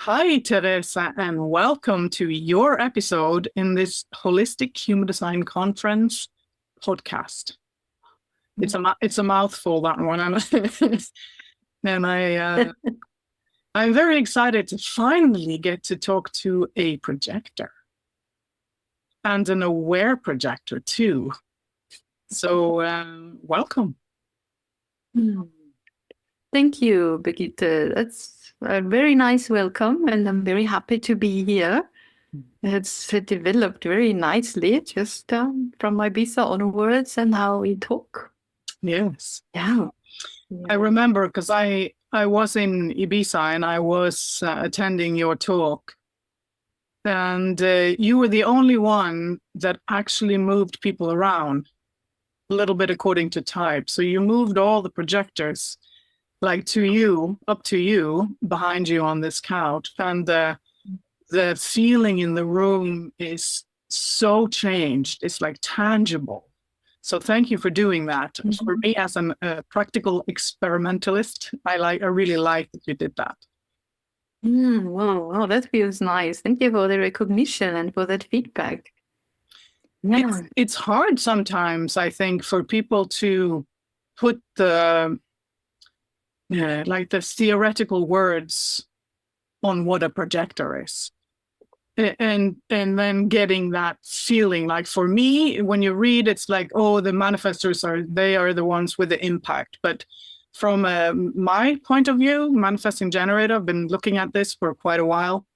Hi, Teresa, and welcome to your episode in this Holistic Human Design Conference podcast. It's a mouthful, that one, and I'm very excited to finally get to talk to a projector and an aware projector too. So, welcome. Thank you, Birgitte. That's a very nice welcome, and I'm very happy to be here. It's developed very nicely just from Ibiza onwards and how we talk. Yes. Yeah. I remember because I was in Ibiza and I was attending your talk. And you were the only one that actually moved people around a little bit according to type. So you moved all the projectors like up to you, behind you on this couch. And the feeling in the room is so changed. It's like tangible. So thank you for doing that. Mm-hmm. For me, as a practical experimentalist, I really like that you did that. Wow, that feels nice. Thank you for the recognition and for that feedback. Yeah. It's hard sometimes, I think, for people to put the theoretical words on what a projector is. And then getting that feeling, like for me, when you read, it's like, oh, the manifestors are the ones with the impact. But from my point of view, manifesting generator, I've been looking at this for quite a while.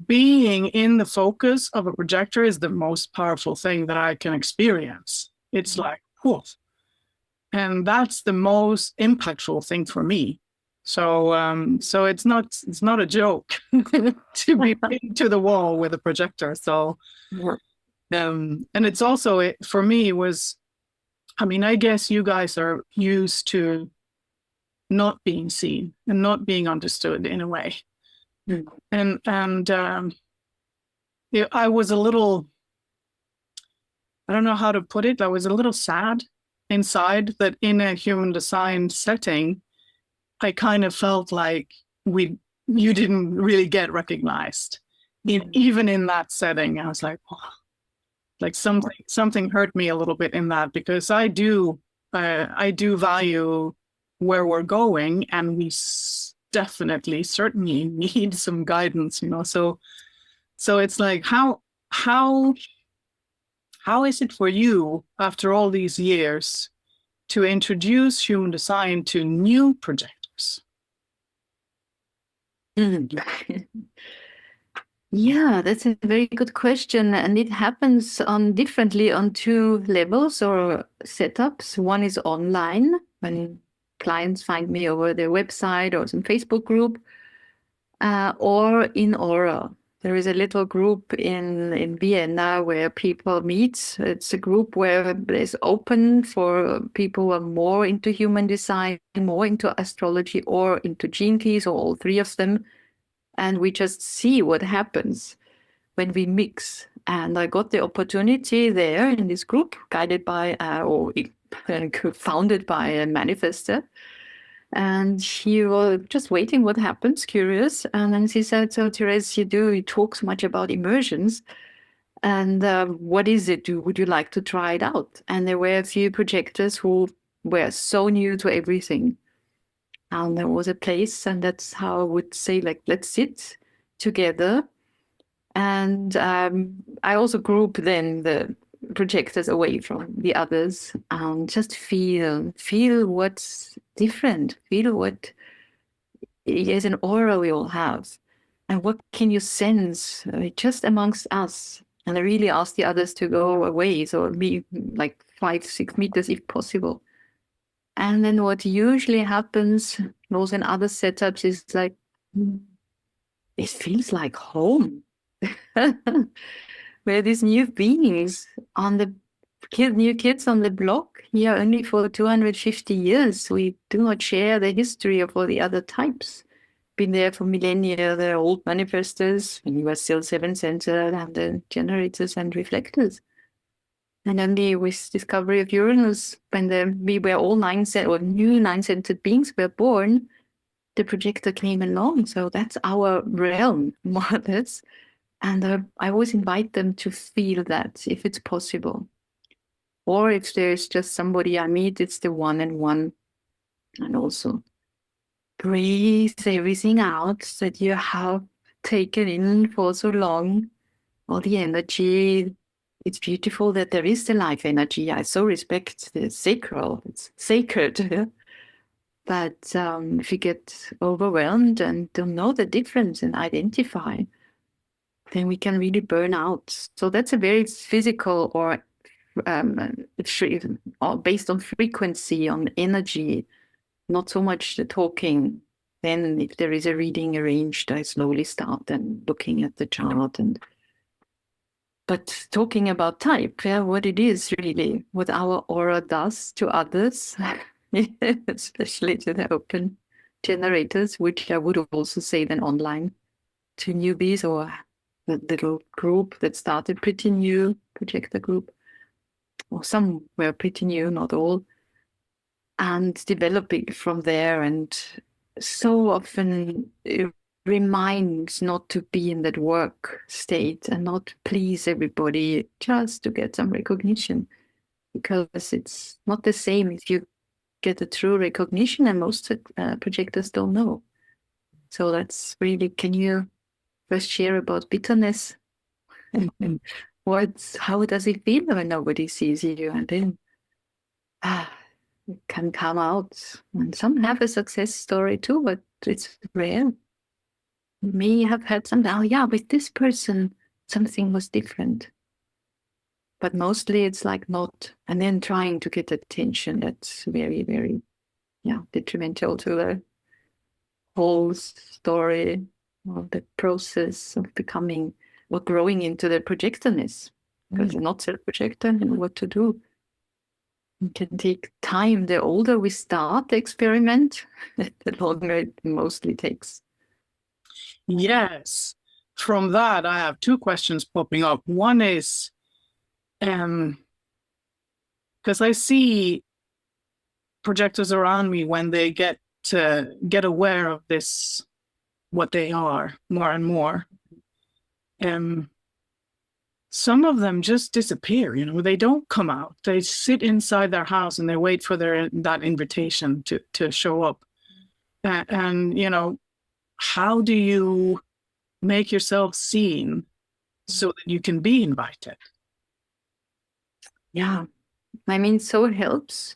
Being in the focus of a projector is the most powerful thing that I can experience. It's like, whew. And that's the most impactful thing for me. So it's not a joke to be pinned to the wall with a projector. So, and it's also, for me, I guess you guys are used to not being seen and not being understood in a way. And I was a little, I don't know how to put it. I was a little sad inside that in a human design setting, I kind of felt like you didn't really get recognized. Even in that setting, I was like, oh, like something hurt me a little bit in that, because I do value where we're going, and we certainly need some guidance, So it's like, how is it for you after all these years to introduce human design to new projectors? Yeah, that's a very good question. And it happens differently on two levels or setups. One is online, when clients find me over their website or some Facebook group, or in Aura. There is a little group in Vienna where people meet. It's a group where it's open for people who are more into human design, more into astrology, or into gene keys, or all three of them. And we just see what happens when we mix. And I got the opportunity there in this group, guided by or founded by a manifestor. And he was just waiting what happens, curious. And then she said, so Therese, you talk so much about immersions. And what is it? Would you like to try it out? And there were a few projectors who were so new to everything. And there was a place, and that's how I would say, like, let's sit together. And I also group then the projectors away from the others, and just feel what's different, feel what is an aura we all have, and what can you sense just amongst us. And I really ask the others to go away, so be like 5-6 meters if possible. And then what usually happens, also in other setups, is like, it feels like home. Where these new beings new kids on the block here only for 250 years. We do not share the history of all the other types. Been there for millennia, the old manifestors, and we were still 7-centered, and the generators and reflectors. And only with discovery of Uranus, when we were all new 9-centered beings were born, the projector came along. So that's our realm, more or less. And I always invite them to feel that if it's possible. Or if there's just somebody I meet, it's the one-on-one. And also breathe everything out that you have taken in for so long, all the energy. It's beautiful that there is the life energy. I so respect the sacral. It's sacred. Yeah? But if you get overwhelmed and don't know the difference and identify, then we can really burn out. So that's a very physical or based on frequency, on energy, not so much the talking. Then if there is a reading arranged, I slowly start and looking at the chart. But talking about type, yeah, what it is really, what our aura does to others, especially to the open generators, which I would also say then online to newbies, or the little group that started pretty new, projector group, or some were pretty new, not all, and developing from there. And so often it reminds not to be in that work state and not please everybody just to get some recognition, because it's not the same if you get a true recognition, and most projectors don't know. So that's really, can you first share about bitterness? How does it feel when nobody sees you? And then it can come out. And some have a success story too, but it's rare. You may have had some, oh yeah, with this person, something was different. But mostly it's like not, and then trying to get attention. That's very, very, detrimental to the whole story of the process of becoming or growing into the projectorness. Because you're not self-projector and what to do. It can take time. The older we start the experiment, the longer it mostly takes. Yes. From that, I have two questions popping up. One is, because I see projectors around me when they get aware of this, what they are more and more. Some of them just disappear, they don't come out. They sit inside their house and they wait for that invitation to show up. And how do you make yourself seen so that you can be invited? Yeah, I mean, so it helps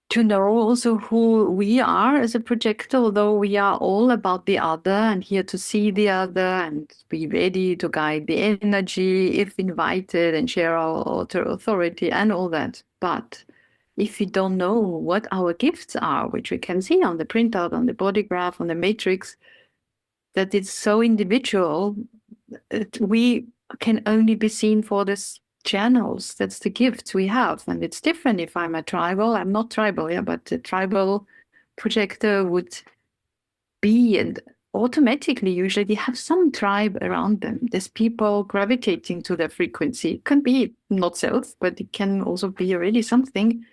to know also who we are as a projector, although we are all about the other and here to see the other and be ready to guide the energy if invited and share our authority and all that. But if we don't know what our gifts are, which we can see on the printout, on the body graph, on the matrix, that it's so individual, we can only be seen for this channels. That's the gift we have. And it's different if I'm I'm not tribal, but a tribal projector would be, and automatically usually they have some tribe around them. There's people gravitating to their frequency. It can be not self, but it can also be really something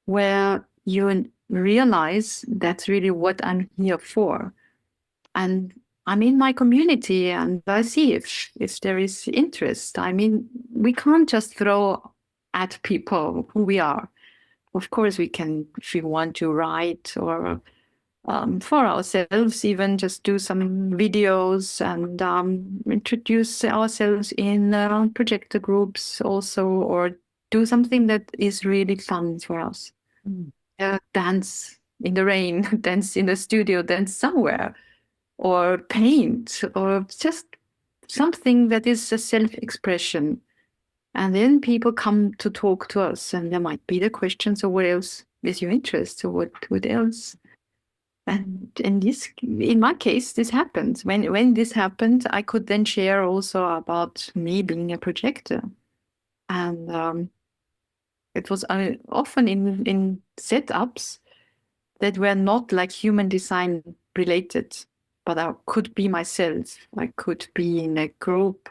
where you realize that's really what I'm here for. And I'm in my community and I see if there is interest. I mean, we can't just throw at people who we are. Of course, we can, if we want to write or for ourselves, even just do some videos and introduce ourselves in projector groups also, or do something that is really fun for us. Dance in the rain, dance in the studio, dance somewhere, or paint, or just something that is a self-expression. And then people come to talk to us, and there might be the questions, or what else is your interest, or what else? And in my case, this happened. When this happened, I could then share also about me being a projector. And it was often in setups that were not like human design related, but I could be myself. I could be in a group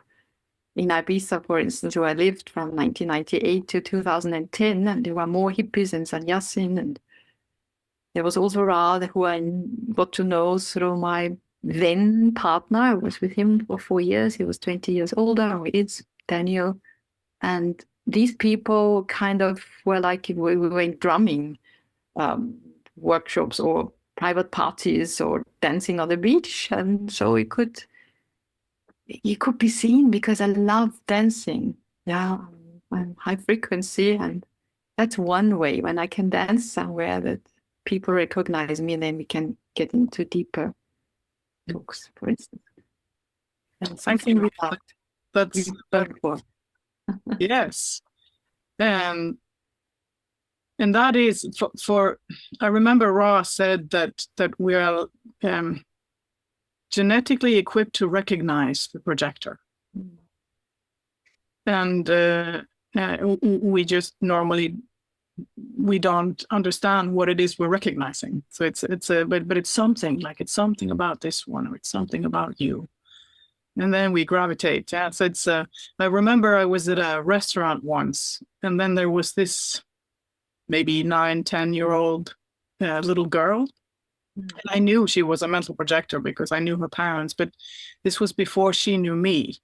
in Ibiza, for instance, where I lived from 1998 to 2010, and there were more hippies and sannyasin, and There was also Ra, who I got to know through my then partner. I was with him for 4 years. He was 20 years older, or is Daniel. And these people kind of were like, we were in drumming workshops or private parties or dancing on the beach. And so it could be seen because I love dancing. Yeah, I'm high frequency. And that's one way when I can dance somewhere that people recognize me, and then we can get into deeper talks, for instance. And something we love. That's For. yes. And that is for I remember Ross said that we are genetically equipped to recognize the projector. And we just normally we don't understand what it is we're recognizing. So but it's something, like it's something about this one, or it's something about you. And then we gravitate. Yeah. So I remember I was at a restaurant once, and then there was this maybe 9-10-year-old little girl. And I knew she was a mental projector because I knew her parents, but this was before she knew me.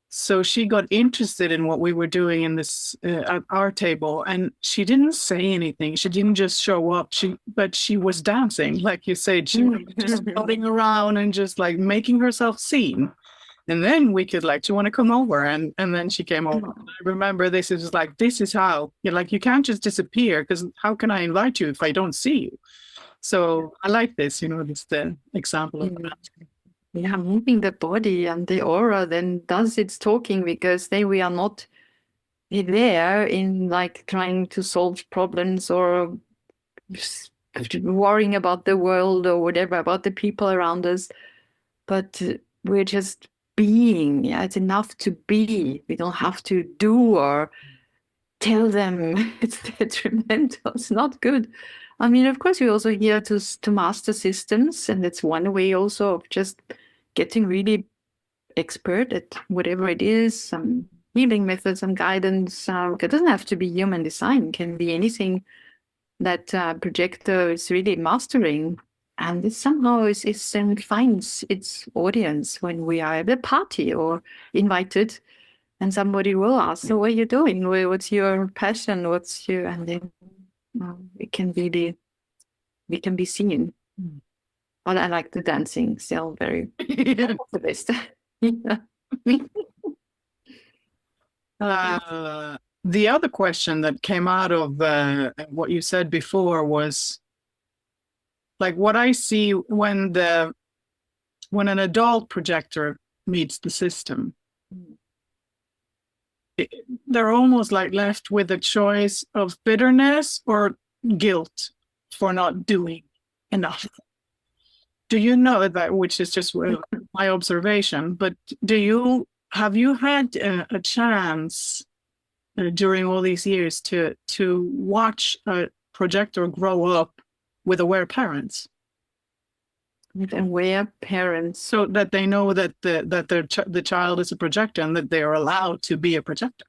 So she got interested in what we were doing in this at our table, and she didn't say anything. She didn't just show up. But she was dancing, like you said. She was just floating around and just like making herself seen. And then we could like, do you want to come over? And then she came over. And I remember this is like, this is how you're like, you can't just disappear, because how can I invite you if I don't see you? So I like this, this the example of that. Yeah, moving the body and the aura then does its talking, because then we are not there in like trying to solve problems or worrying about the world or whatever, about the people around us, but we're just being. Yeah, it's enough to be. We don't have to do or tell them it's detrimental. It's not good. I mean, of course, we're also here to master systems, and that's one way also of just getting really expert at whatever it is, some healing methods, some guidance. It doesn't have to be human design. It can be anything that projector is really mastering. And it somehow finds its audience when we are at a party or invited, and somebody will ask, so what are you doing? What's your passion? And then we can be seen. But I like the dancing still very the best. The other question that came out of what you said before was like what I see when an adult projector meets the system. They're almost like left with a choice of bitterness or guilt for not doing enough. Do you know that, which is just my observation, but have you had a chance during all these years to watch a projector grow up with aware parents? With aware parents, so that they know that the child is a projector and that they are allowed to be a projector.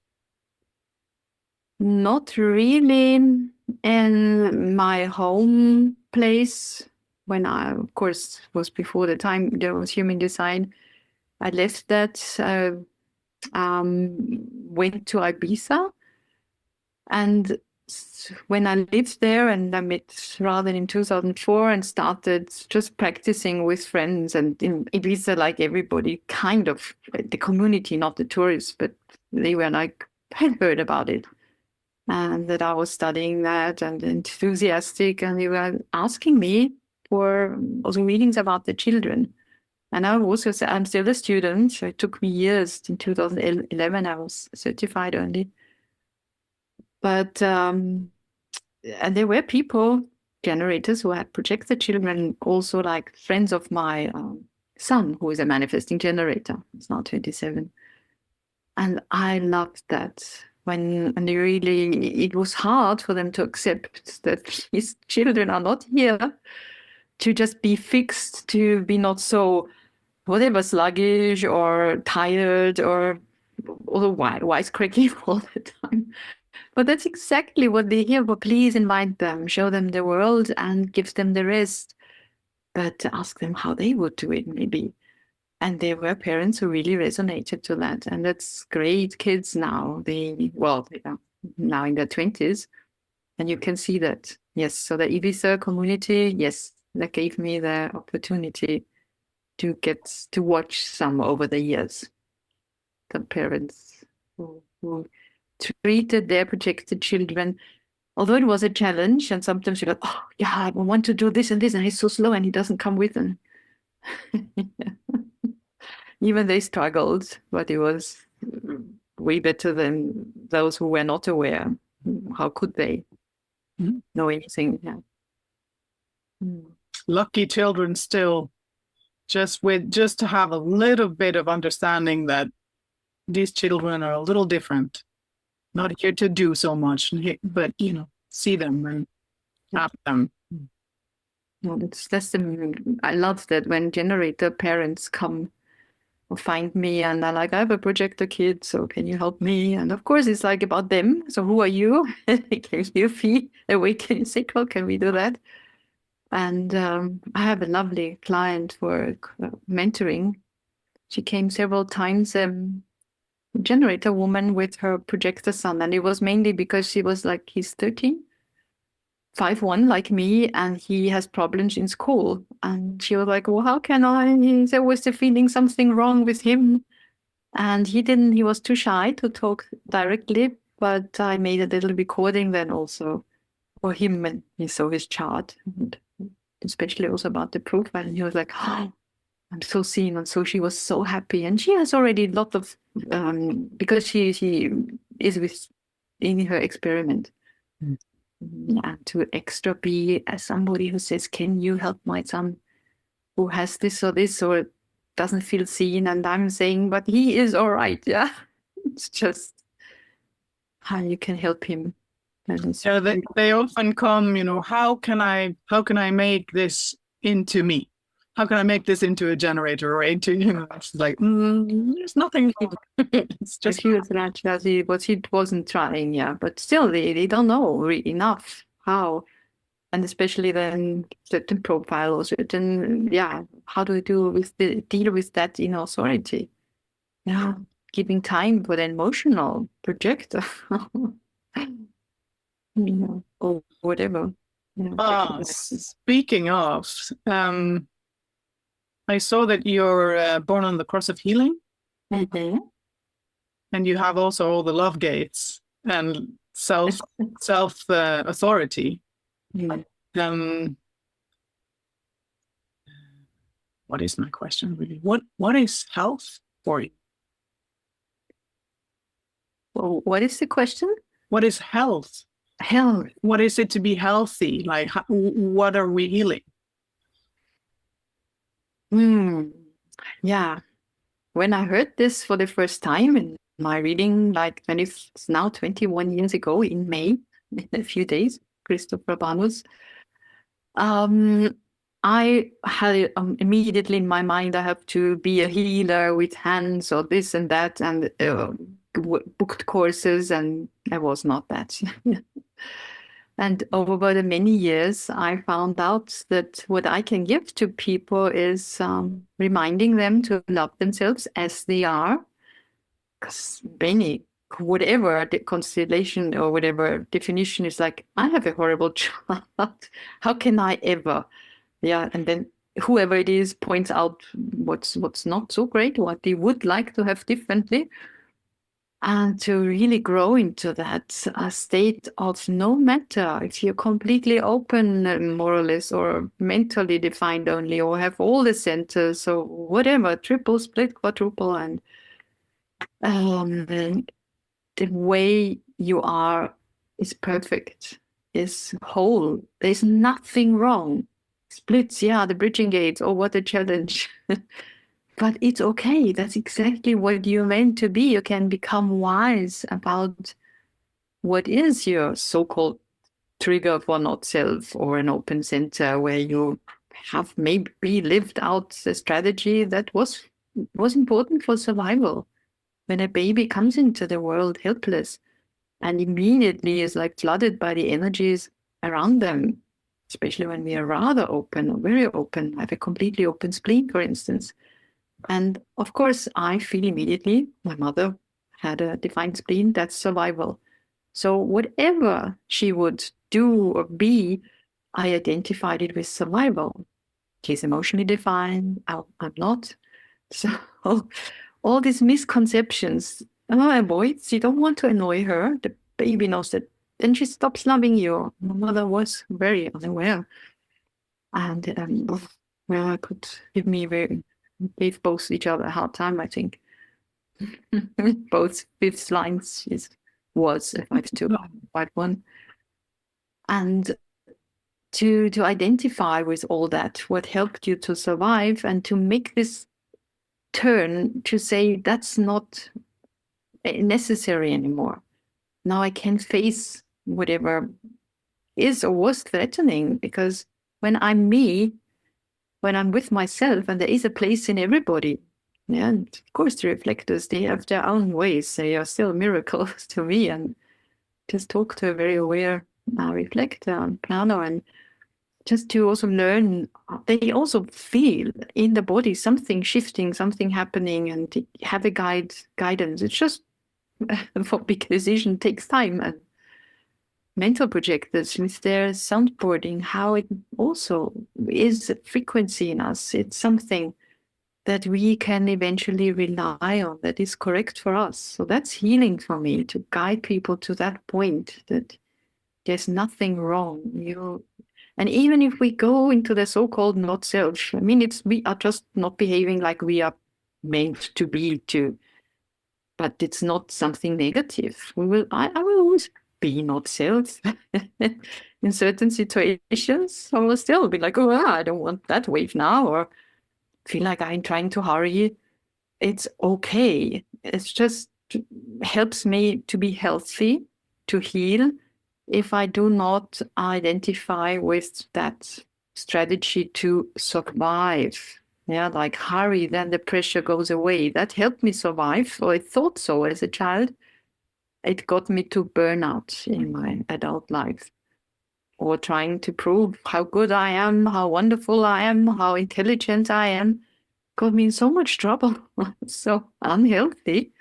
Not really in my home place. When I, of course, was before the time there was human design, I left that, went to Ibiza. And when I lived there, and I met Rather in 2004 and started just practicing with friends, and in Ibiza, like everybody, kind of the community, not the tourists, but they were like, had heard about it. And that I was studying that and enthusiastic, and they were asking me for also readings about the children. And I also said, I'm still a student, so it took me years. In 2011, I was certified only. But, and there were people, generators, who had projected children, also like friends of my son, who is a manifesting generator. He's now 27. And I loved that. When they really, it was hard for them to accept that his children are not here to just be fixed, to be not so, whatever, sluggish or tired or wisecracking all the time. But that's exactly what they hear. But please invite them, show them the world and give them the rest. But ask them how they would do it, maybe. And there were parents who really resonated to that. And that's great kids now. They are now in their 20s. And you can see that. Yes. So the Ibiza community, yes, that gave me the opportunity to get to watch some over the years. The parents who treated their projected children, although it was a challenge, and sometimes you're like, oh, yeah, I want to do this, and he's so slow and he doesn't come with them. Even they struggled, but it was way better than those who were not aware. How could they know anything? Yeah. Lucky children still, just to have a little bit of understanding that these children are a little different, not here to do so much, but see them and have them. No, I love that when generator parents come or find me and they're like, I have a projector kid, so can you help me? And of course it's like about them. So who are you? Can you feel awaken sacral? Can we do that? And I have a lovely client for mentoring. She came several times, generator woman with her projector son. And it was mainly because she was like, he's 13, 5'1" like me, and he has problems in school. And she was like, well, how can I? He's always feeling something wrong with him. And he was too shy to talk directly, but I made a little recording then also for him, and he saw his chart, and especially also about the profile. And he was like, oh, I'm so seen. And so she was so happy. And she has already a lot of, because she is in her experiment. And to extra be as somebody who says, can you help my son who has this or doesn't feel seen? And I'm saying, but he is all right. Yeah. It's just how you can help him. Yeah, they often come, how can I make this into me? How can I make this into a generator or into, it's like, there's nothing. It's just he wasn't trying, yeah, but still they don't know enough how, and especially then certain profile or certain, how do we deal with that in authority? Yeah, giving time for the emotional projector. Or whatever. Speaking of, I saw that you're born on the cross of healing, and you have also all the love gates and self authority. What is my question really? What is health for you? Well, what is the question? What is health? Health. What is it to be healthy? Like, what are we healing? Yeah. When I heard this for the first time in my reading, like when it's now 21 years ago in May, in a few days, Christopher Banus, I had immediately in my mind, I have to be a healer with hands or this and that, and booked courses, and I was not that. And over the many years, I found out that what I can give to people is reminding them to love themselves as they are. Because whatever the constellation or whatever definition is like, I have a horrible child. How can I ever? Yeah, and then whoever it is points out what's not so great, what they would like to have differently. And to really grow into that state of no matter if you're completely open, more or less, or mentally defined only, or have all the centers, or whatever, triple, split, quadruple, and the way you are is perfect, is whole. There's nothing wrong. Splits, the bridging gates, oh, what a challenge. But it's okay. That's exactly what you're meant to be. You can become wise about what is your so-called trigger for not self or an open center where you have maybe lived out a strategy that was important for survival. When a baby comes into the world helpless, and immediately is like flooded by the energies around them, especially when we are rather open or very open, have a completely open spleen, for instance. And of course, I feel immediately, my mother had a defined spleen, that's survival. So whatever she would do or be, I identified it with survival. She's emotionally defined, I'm not. So all these misconceptions, I avoid. You don't want to annoy her. The baby knows that. Then she stops loving you. My mother was very unaware. And well, I could gave both each other a hard time, I think. Both fifth lines was a 5-2, 5-1. And to identify with all that, what helped you to survive, and to make this turn to say that's not necessary anymore. Now I can face whatever is or was threatening, because when I'm me, when I'm with myself, and there is a place in everybody. Yeah, and of course the reflectors, they have their own ways. They are still miracles to me, and just talk to a very aware reflector and planner, and just to also learn, they also feel in the body something shifting, something happening, and have a guidance. It's just for big decision takes time. And mental projectors with their soundboarding, how it also is a frequency in us. It's something that we can eventually rely on, that is correct for us. So that's healing for me, to guide people to that point that there's nothing wrong. And even if we go into the so-called not self, I mean, we are just not behaving like we are meant to be to, but it's not something negative. I will always be not self in certain situations. I will still be like, oh, I don't want that wave now, or feel like I'm trying to hurry. It's okay. It's just helps me to be healthy, to heal, if I do not identify with that strategy to survive. Yeah, like hurry, then the pressure goes away. That helped me survive, or I thought so as a child. It got me to burnout in my adult life, or trying to prove how good I am, how wonderful I am, how intelligent I am. Got me in so much trouble, so unhealthy,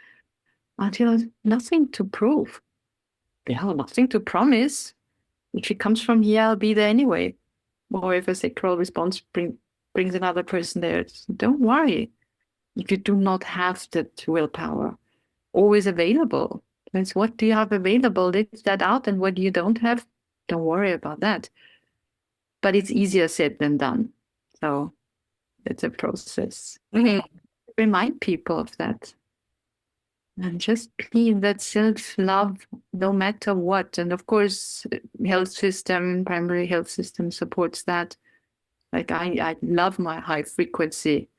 until I had nothing to prove. Yeah, nothing to promise. If it comes from here, I'll be there anyway. Or if a sacral response brings another person there, don't worry. If you do not have that willpower always available, it's what do you have available? Lift that out, and what you don't have, don't worry about that. But it's easier said than done. So it's a process. Remind people of that. And just be that self-love no matter what. And of course, primary health system supports that. Like I love my high frequency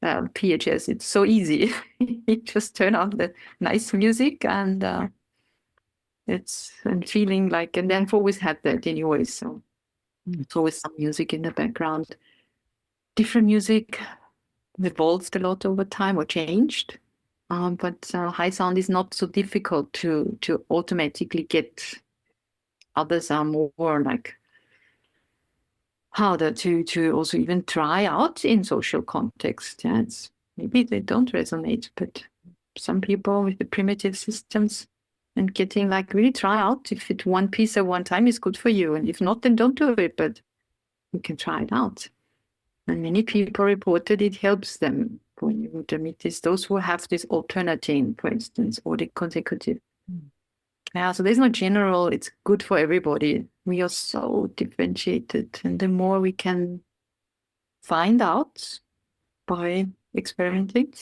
PHS. It's so easy. You just turn on the nice music, and and feeling like, and then I've always had that anyway. So it's always some music in the background. Different music evolved a lot over time, or changed. But high sound is not so difficult to automatically get. Others are more like harder to also even try out in social context. Yeah, maybe they don't resonate, but some people with the primitive systems, and getting like, really try out if it one piece at one time is good for you, and if not, then don't do it. But you can try it out. And many people reported it helps them when you meet this, those who have this alternating, for instance, or the consecutive. Yeah, so there's no general, it's good for everybody. We are so differentiated, and the more we can find out by experimenting.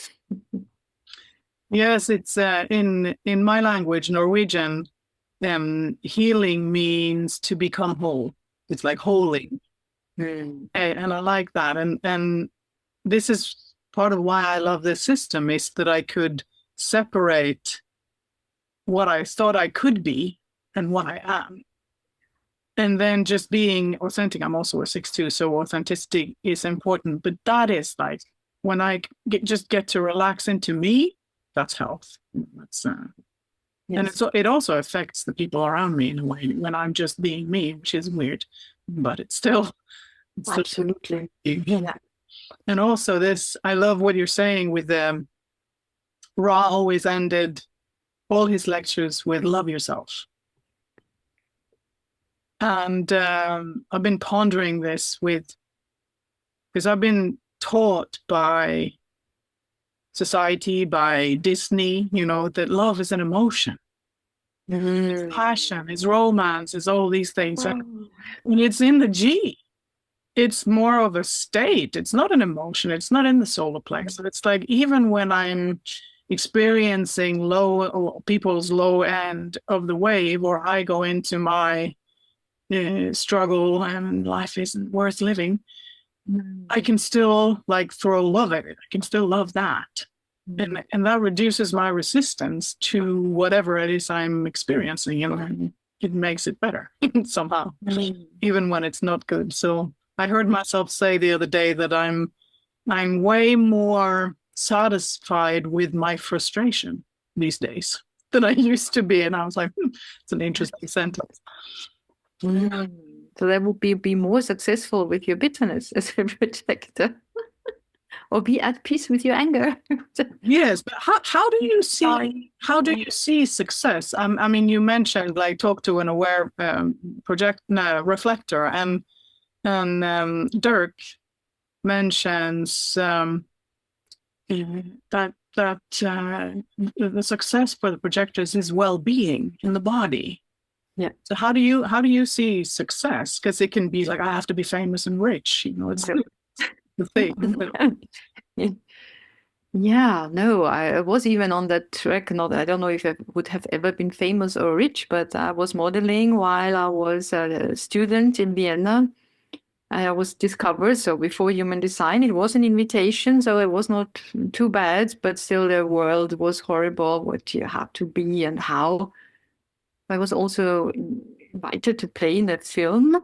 Yes, it's in my language, Norwegian, healing means to become whole. It's like holing. And I like that. And this is part of why I love this system, is that I could separate what I thought I could be and what I am. And then just being authentic. I'm also a 6-2, so authenticity is important. But that is like, when I just get to relax into me, that's health. That's And Yes. it also affects the people around me in a way when I'm just being me, which is weird, but it's still Absolutely. huge. Yeah. And also this, I love what you're saying with Ra always ended all his lectures with love yourself. And I've been pondering this because I've been taught by society, by Disney, that love is an emotion. It's passion, it's romance, it's all these things. And when it's in the G, it's more of a state. It's not an emotion. It's not in the solar plexus. So it's like even when I'm experiencing people's low end of the wave, or I go into my struggle and life isn't worth living, I can still like throw love at it. I can still love that. And that reduces my resistance to whatever it is I'm experiencing, and it makes it better somehow, even when it's not good. So I heard myself say the other day that I'm way more satisfied with my frustration these days than I used to be. And I was like, it's an interesting sentence. So that would be more successful with your bitterness as a projector. Or be at peace with your anger. Yes, but how do you see success? I mean, you mentioned like talk to an aware reflector, and Dirk mentions that the success for the projectors is well-being in the body. Yeah. So how do you see success? Because it can be like, I have to be famous and rich. It's the thing. Yeah, no, I was even on that track. I don't know if I would have ever been famous or rich, but I was modeling while I was a student in Vienna. I was discovered. So before human design, it was an invitation. So it was not too bad, but still the world was horrible, what you have to be and how. I was also invited to play in that film.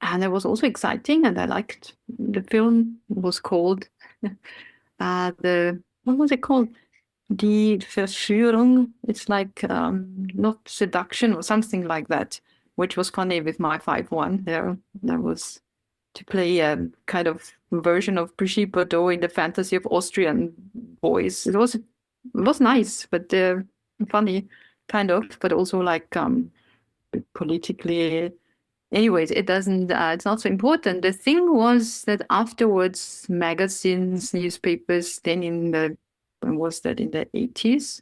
And it was also exciting. And I liked the film. It was called what was it called? Die Verschwörung. It's like not seduction or something like that, which was funny with my 5-1 there. That was to play a kind of version of Brigitte Bardot in the fantasy of Austrian boys. It was nice, but funny, kind of, but also like politically. Anyways, it doesn't. It's not so important. The thing was that afterwards, magazines, newspapers, then when was that, in the 80s,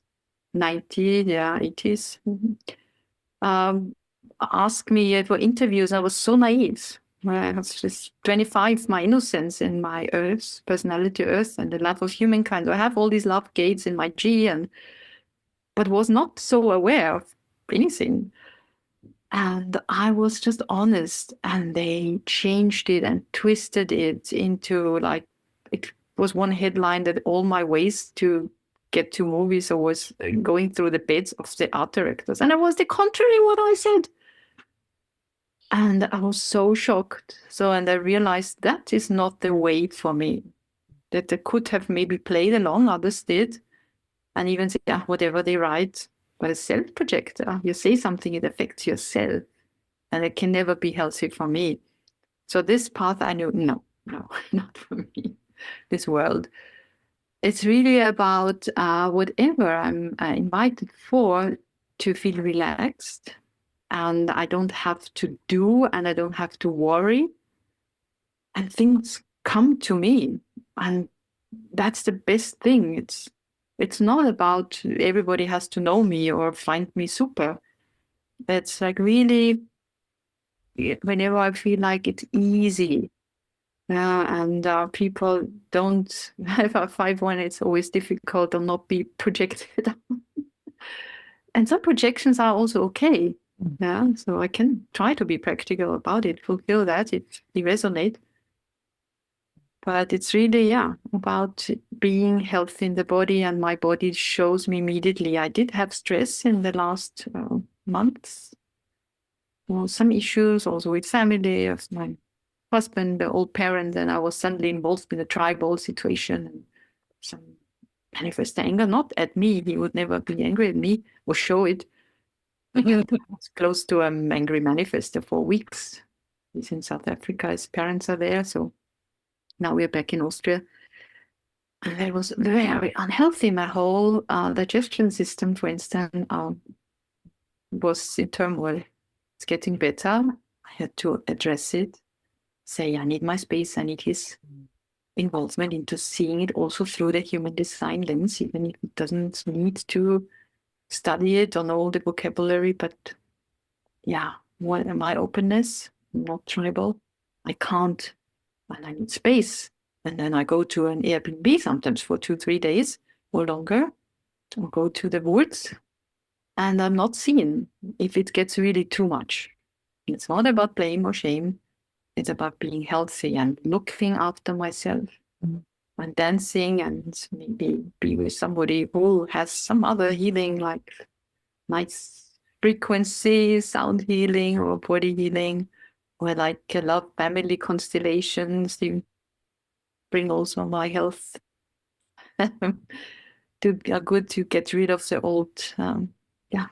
90s, yeah, 80s, asked me for interviews. I was so naive. I was just 25, my innocence and my earth, personality earth, and the love of humankind. So I have all these love gates in my G, but was not so aware of anything. And I was just honest, and they changed it and twisted it into like, it was one headline that all my ways to get to movies was going through the beds of the art directors. And it was the contrary what I said. And I was so shocked. And I realized that is not the way for me. That I could have maybe played along, others did, and even say, yeah, whatever they write. But a self-projector, you say something, it affects yourself. And it can never be healthy for me. So this path, I knew, no, not for me, this world. It's really about whatever I'm invited for, to feel relaxed. And I don't have to do, and I don't have to worry. And things come to me. And that's the best thing. It's not about everybody has to know me or find me super. It's like really, whenever I feel like it's easy, and people don't have a 5-1, it's always difficult to not be projected. And some projections are also okay. Yeah, so I can try to be practical about it, fulfill that, it resonate. But it's really, about being healthy in the body, and my body shows me immediately. I did have stress in the last months. Well, some issues also with family, of my husband, the old parent, and I was suddenly involved in a tribal situation and some manifest anger, not at me. He would never be angry at me or show it. I was close to an angry manifester for weeks. He's in South Africa. His parents are there. So now we're back in Austria. And it was very unhealthy. My whole digestion system, for instance, was in turmoil. It's getting better. I had to address it, say, I need my space. I need his involvement into seeing it also through the human design lens, even if it doesn't need to study it on all the vocabulary. But yeah, what my openness, not tribal. I can't, and I need space. And then I go to an Airbnb sometimes for 2-3 days or longer, or go to the woods, and I'm not seen if it gets really too much. It's not about blame or shame. It's about being healthy and looking after myself and dancing, and maybe be with somebody who has some other healing, like nice frequency, sound healing or body healing, or like love family constellations. You bring also my health to are good to get rid of the old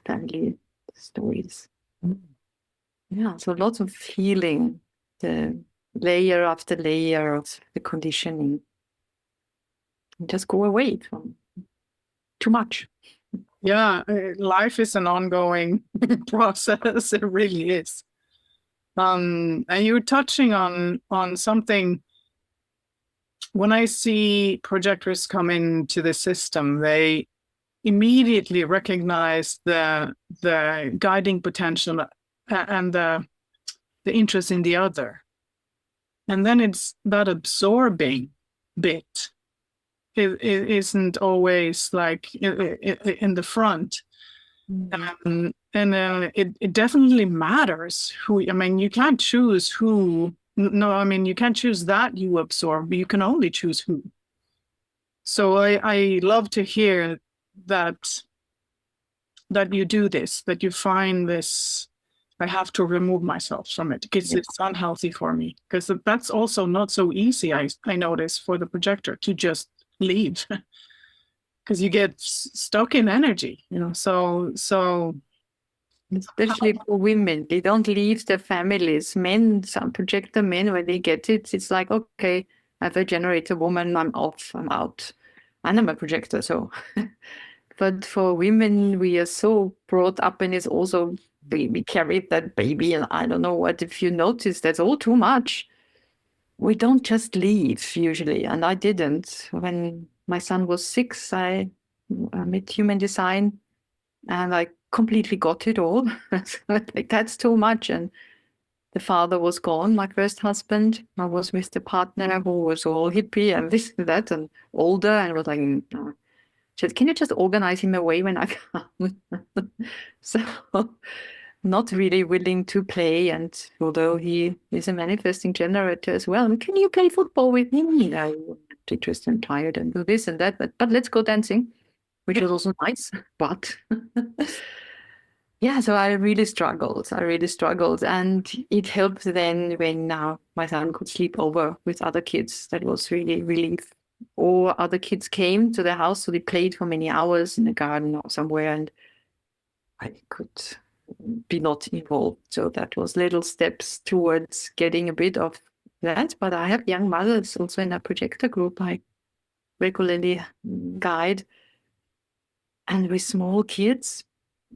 family stories. Yeah, so lots of healing, the layer after layer of the conditioning. Just go away from too much. Yeah, life is an ongoing process. It really is. And you're touching on something. When I see projectors come into the system, they immediately recognize the guiding potential and the interest in the other. And then it's that absorbing bit. It isn't always like in the front. And it definitely matters who, I mean, you can't choose who. No, I mean, you can't choose that you absorb, but you can only choose who. So I love to hear that you do this, that you find this, I have to remove myself from it because it's unhealthy for me. Because that's also not so easy, I notice, for the projector to just leave. Because you get stuck in energy, so especially for women, they don't leave their families. Men, some projector men, when they get it, it's like, okay, I've a generator woman, I'm off, I'm out. And I'm a projector, so. But for women, we are so brought up, and it's also, we carried that baby, and I don't know what, if you notice, that's all too much. We don't just leave usually, and I didn't. When my son was 6, I met human design, and I completely got it all. Like, that's too much. And the father was gone, my first husband. I was with the partner who was all hippie and this and that and older, and was like, no. Can you just organize him away when I come? So not really willing to play. And although he is a manifesting generator as well, can you play football with me? I'm interested and tired and do this and that, but let's go dancing, which was also nice. But yeah, so I really struggled. And it helped then when now my son could sleep over with other kids. That was really relief. Or other kids came to the house, so they played for many hours in the garden or somewhere, and I could be not involved. So that was little steps towards getting a bit of that. But I have young mothers also in a projector group I regularly guide, and with small kids.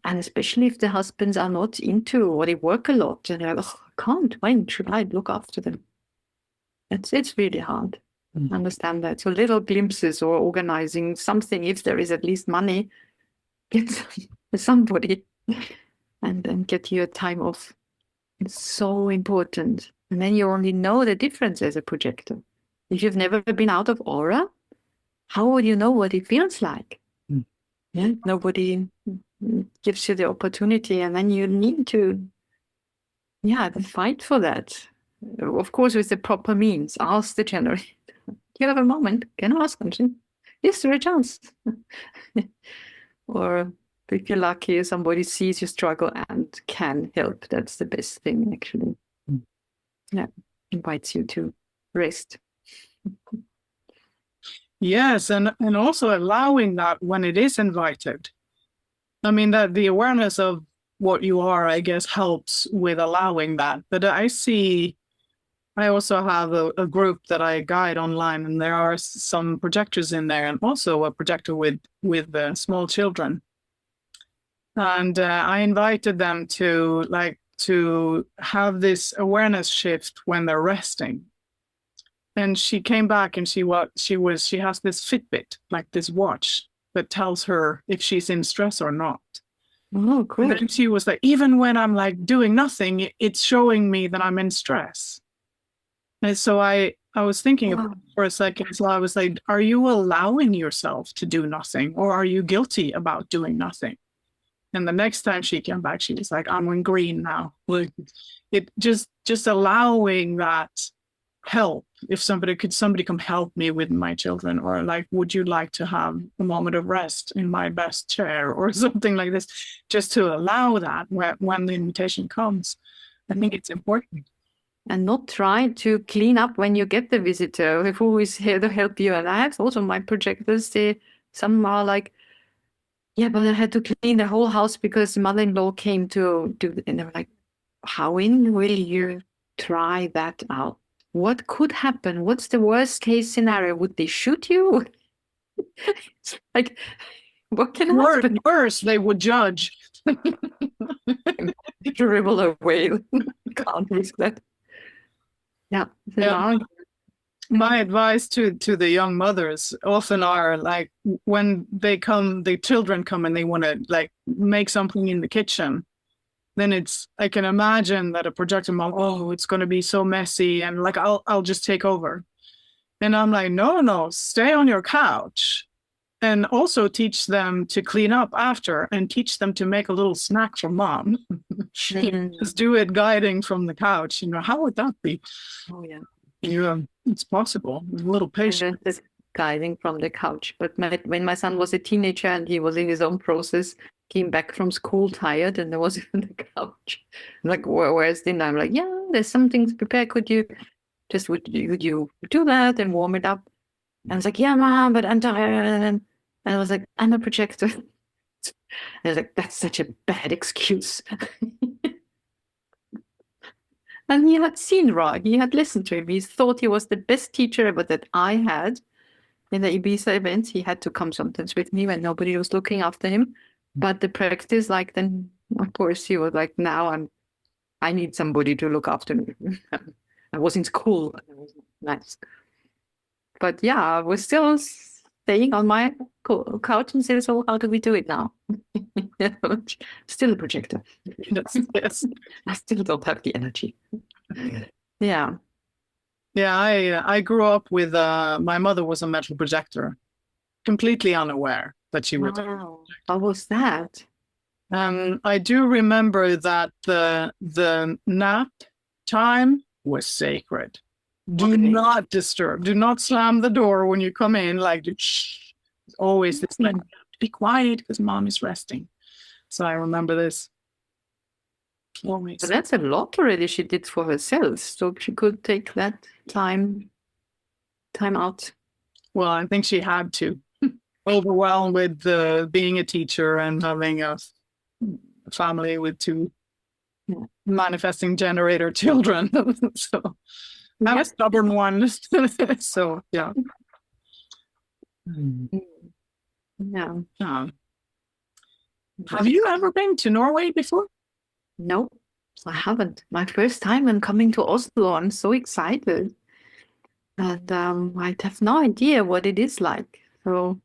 And especially if the husbands are not into, or they work a lot, and they're like, oh, I can't, when should I look after them? It's really hard. Understand that. So little glimpses or organizing something, if there is at least money, get somebody and then get your time off. It's so important. And then you only know the difference as a projector. If you've never been out of aura, how would you know what it feels like? Yeah, nobody gives you the opportunity, and then you need to fight for that. Of course, with the proper means. Ask the generator. You have a moment, can I ask something? Is there a chance? Or if you're lucky, somebody sees you struggle and can help. That's the best thing, actually. Yeah, invites you to rest. Yes, and also allowing that when it is invited. I mean, that the awareness of what you are, I guess, helps with allowing that. But I also have a group that I guide online, and there are some projectors in there, and also a projector with small children. And I invited them to have this awareness shift when they're resting. And she came back, and she has this Fitbit, like this watch that tells her if she's in stress or not. Oh, cool. And then she was like, even when I'm like doing nothing, it's showing me that I'm in stress. And so I was thinking about it for a second. So I was like, are you allowing yourself to do nothing, or are you guilty about doing nothing? And the next time she came back, she was like, I'm in green now. Like, it just allowing that help. If somebody come help me with my children, or like, would you like to have a moment of rest in my best chair or something like this, just to allow that when the invitation comes. I think it's important. And not try to clean up when you get the visitor. We've always here to help you. And I have also my projectors, some are like, yeah, but I had to clean the whole house because mother-in-law came to do it. And they were like, how in will you try that out? What could happen? What's the worst case scenario? Would they shoot you? Like, what can happen? Worse, they would judge. Dribble away. Can't risk that. Yeah. My advice to the young mothers often are like, when they come, the children come and they want to like make something in the kitchen, then I can imagine that a projector mom, oh, it's going to be so messy, and like I'll just take over. And I'm like, no, stay on your couch. And also teach them to clean up after, and teach them to make a little snack for mom. Just do it guiding from the couch. How would that be? Oh, yeah. It's possible. A little patience. Guiding from the couch. But when my son was a teenager and he was in his own process, came back from school tired, and there was on the couch. I'm like, where's dinner? I'm like, yeah, there's some things prepared. Would you do that and warm it up? And I was like, yeah, mom, but I'm tired. And I was like, I'm a projector. And I was like, that's such a bad excuse. And he had seen Ra. He had listened to him. He thought he was the best teacher ever that I had. In the Ibiza events, he had to come sometimes with me when nobody was looking after him. But the practice, like, then, of course, he was like, now I need somebody to look after me. I was in school. It was nice. But yeah, I was still staying on my couch and said, so how do we do it now? Still a projector. Yes. I still don't have the energy. Yeah. Yeah, I grew up with, my mother was a metal projector, completely unaware that she was. Wow. How was that? I do remember that the nap time was sacred. Do not disturb. Do not slam the door when you come in. Like, shh. It's always this like, be quiet because mom is resting. So I remember this. Always. But that's a lot already she did for herself. So she could take that time out. Well, I think she had to. Overwhelmed with being a teacher and having a family with two manifesting generator children. So I'm a stubborn one. So yeah. Yeah. Have you ever been to Norway before? No, I haven't. My first time when coming to Oslo. I'm so excited. And I have no idea what it is like. So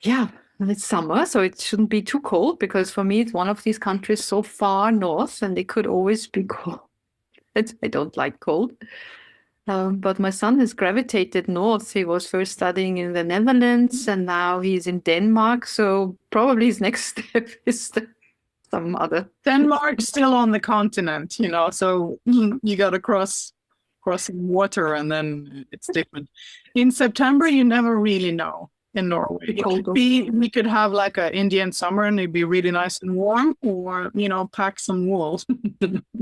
yeah, and it's summer, so it shouldn't be too cold, because for me it's one of these countries so far north and it could always be cold. I don't like cold. But my son has gravitated north. He was first studying in the Netherlands and now he's in Denmark. So probably his next step is some other. Denmark's still on the continent, so you got to cross water and then it's different. In September, you never really know in Norway. We could have like an Indian summer and it'd be really nice and warm, or, pack some wool.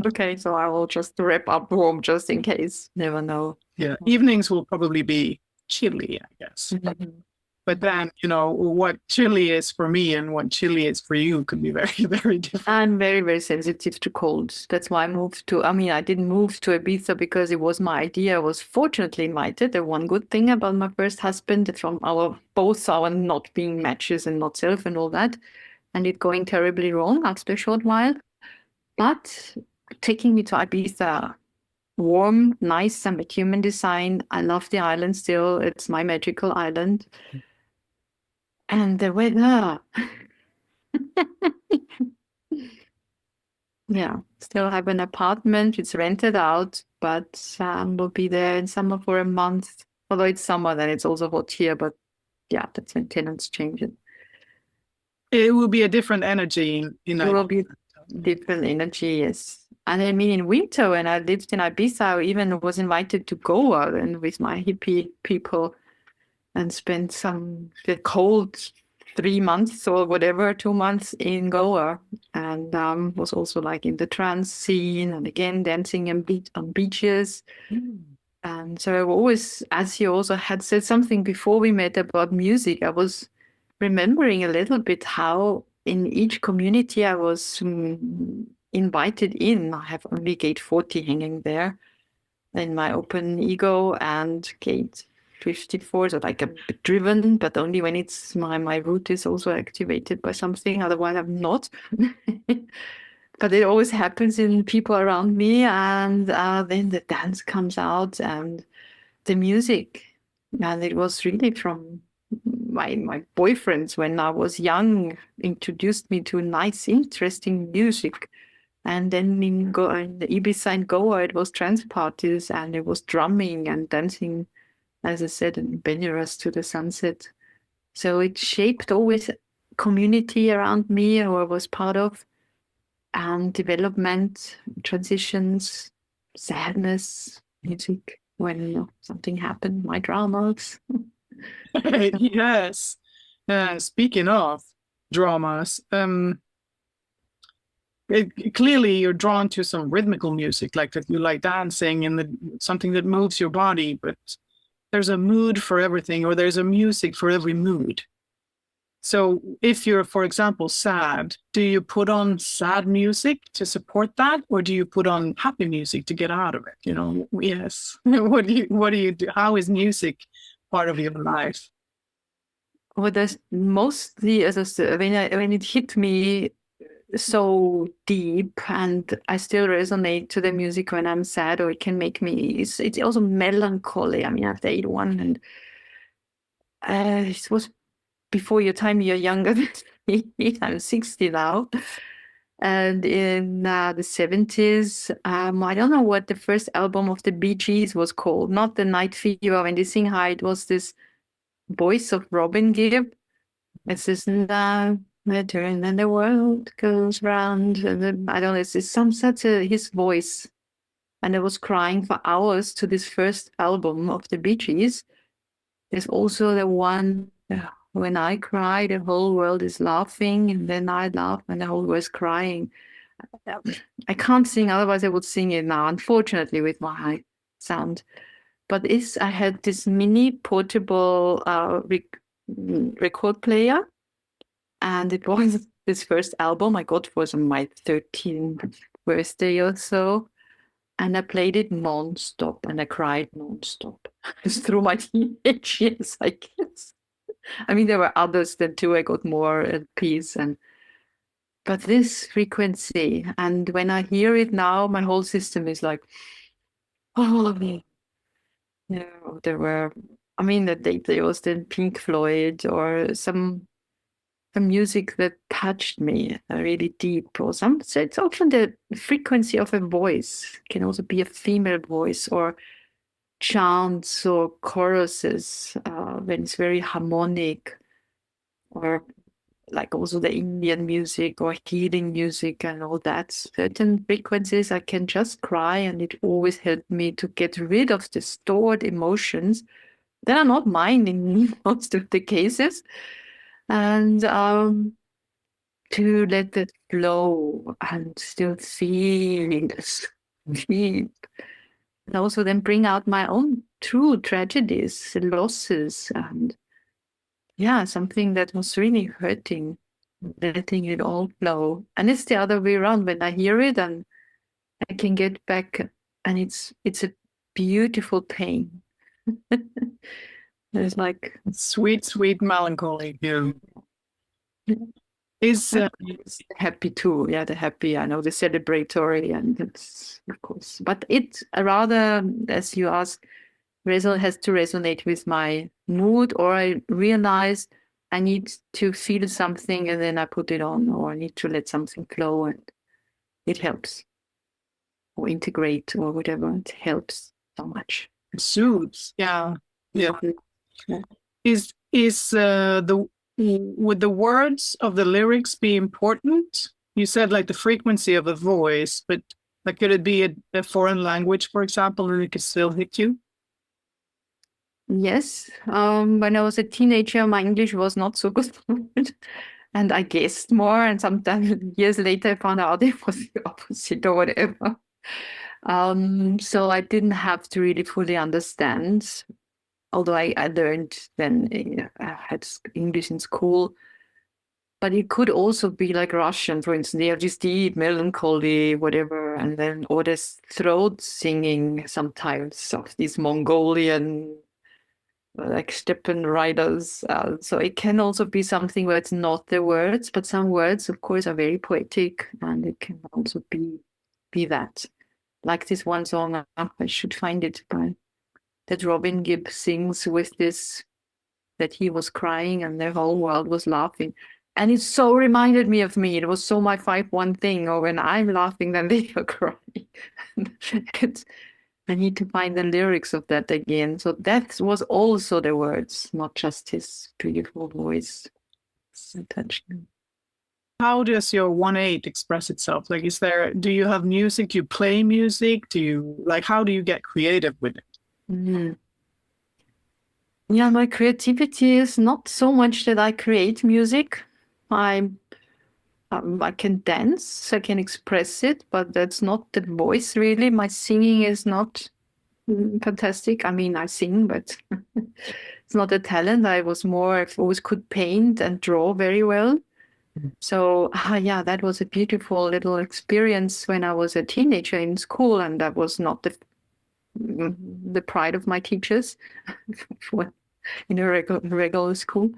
Okay, so I will just wrap up warm just in case. Never know. Yeah, evenings will probably be chilly, I guess. Mhm. But then, what chili is for me and what chili is for you could be very, very different. I'm very, very sensitive to colds. That's why I didn't move to Ibiza because it was my idea. I was fortunately invited. The one good thing about my first husband from both our not being matches and not self and all that, and it going terribly wrong after a short while. But taking me to Ibiza, warm, nice, and with human design. I love the island still. It's my magical island. And the weather. Yeah, still have an apartment. It's rented out, but we'll be there in summer for a month. Although it's summer, then it's also hot here. But yeah, that's when tenants change it. It will be a different energy in It will be different energy, yes. And I mean, in winter, when I lived in Ibiza, I even was invited to Goa and with my hippie people and spent the cold 3 months or whatever, 2 months in Goa. And was also like in the trance scene and again dancing on beaches. And so I always, as you also had said something before we met about music, I was remembering a little bit how in each community I was invited in. I have only gate 40 hanging there in my open ego and gate 54, so like a bit driven, but only when it's my root is also activated by something, otherwise I'm not. But it always happens in people around me, and then the dance comes out and the music. And it was really from my boyfriends when I was young, introduced me to nice, interesting music. And then in the Ibiza and Goa, it was trance parties and it was drumming and dancing, as I said, in Benares to the sunset. So it shaped always community around me who I was part of, and development, transitions, sadness, music when something happened, my dramas. Yes. Speaking of dramas, clearly you're drawn to some rhythmical music, like that you like dancing and something that moves your body, but there's a mood for everything, or there's a music for every mood. So if you're, for example, sad, do you put on sad music to support that, or do you put on happy music to get out of it? Yes. What do you do? How is music part of your life? Well, there's mostly, as I said, when it hit me so deep, and I still resonate to the music when I'm sad, or it can make me. It's also melancholy. I mean, I have the 81, and it was before your time. You're younger than me. I'm 60 now. And in the 70s, I don't know what the first album of the Bee Gees was called. Not the Night Fever when they sing high. It was this voice of Robin Gibb. It's this now the turn and the world goes round. And then, I don't know. It's some such his voice, and I was crying for hours to this first album of the Bee Gees. There's also the one when I cry, the whole world is laughing, and then I laugh, and the whole world is crying. I can't sing, otherwise I would sing it now, unfortunately, with my high sound. But I had this mini portable record player, and it was this first album I got was on my 13th birthday or so. And I played it non-stop, and I cried non-stop through my teenage years, I guess. I mean, there were others then too. I got more at peace, but this frequency, and when I hear it now, my whole system is like, oh, there were. I mean, that there was then Pink Floyd or some music that touched me really deep, or some. So it's often the frequency of a voice. It can also be a female voice, or chants or choruses when it's very harmonic, or like also the Indian music or healing music and all that. Certain frequencies I can just cry, and it always helped me to get rid of the stored emotions that are not mine in most of the cases, and to let it flow and still feel this deep and also then bring out my own true tragedies, losses, and something that was really hurting, letting it all flow. And it's the other way around. When I hear it and I can get back, and it's a beautiful pain. It's like Sweet, sweet melancholy. Yeah. Is it's happy too. Yeah, the happy, I know, the celebratory, and it's of course. But it rather, as you ask, has to resonate with my mood, or I realize I need to feel something and then I put it on, or I need to let something flow and it helps. Or integrate or whatever. It helps so much. soothes. Yeah. Yeah. Yeah. Is would the words of the lyrics be important? You said like the frequency of a voice, but like could it be a foreign language, for example, and it could still hit you? Yes. When I was a teenager, my English was not so good. And I guessed more, and sometimes years later I found out it was the opposite or whatever. So I didn't have to really fully understand, although I learned then, I had English in school. But it could also be like Russian, for instance. They have this deep melancholy, whatever, and then or this throat singing sometimes of these Mongolian like steppen riders. So it can also be something where it's not the words, but some words, of course, are very poetic, and it can also be that. Like this one song, I should find it, by that Robin Gibb sings with this, that he was crying and the whole world was laughing. And it so reminded me of me. It was so my 5-1 thing. Or when I'm laughing, then they are crying. I need to find the lyrics of that again. So that was also the words, not just his beautiful voice. How does your 1/8 express itself? Like, do you have music? Do you play music? How do you get creative with it? Mm. Yeah, my creativity is not so much that I create music. I can dance, I can express it, but that's not the voice really. My singing is not fantastic. I mean, I sing, but it's not a talent. I always could paint and draw very well. So, that was a beautiful little experience when I was a teenager in school, and that was not the pride of my teachers in a regular school.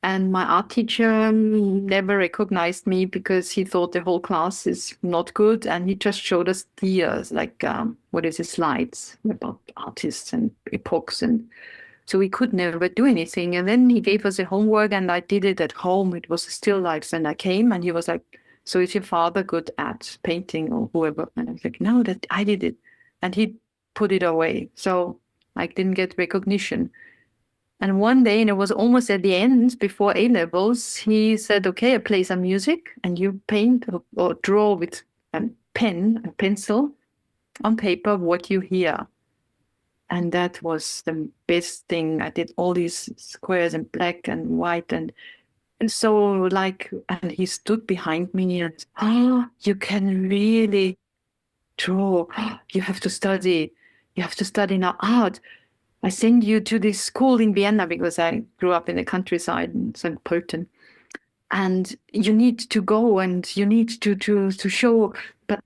And my art teacher never recognized me because he thought the whole class is not good. And he just showed us like, slides about artists and epochs. And so we could never do anything. And then he gave us a homework and I did it at home. It was still life. And I came and he was like, so is your father good at painting or whoever? And I was like, no, that I did it. And he put it away. So I didn't get recognition. And one day, and it was almost at the end, before A-levels, he said, okay, I play some music and you paint or draw with a pen, a pencil on paper what you hear. And that was the best thing. I did all these squares in black and white and so and he stood behind me and, you can really draw. You have to study now art. I send you to this school in Vienna because I grew up in the countryside in St. Pölten. And you need to go and you need to show. But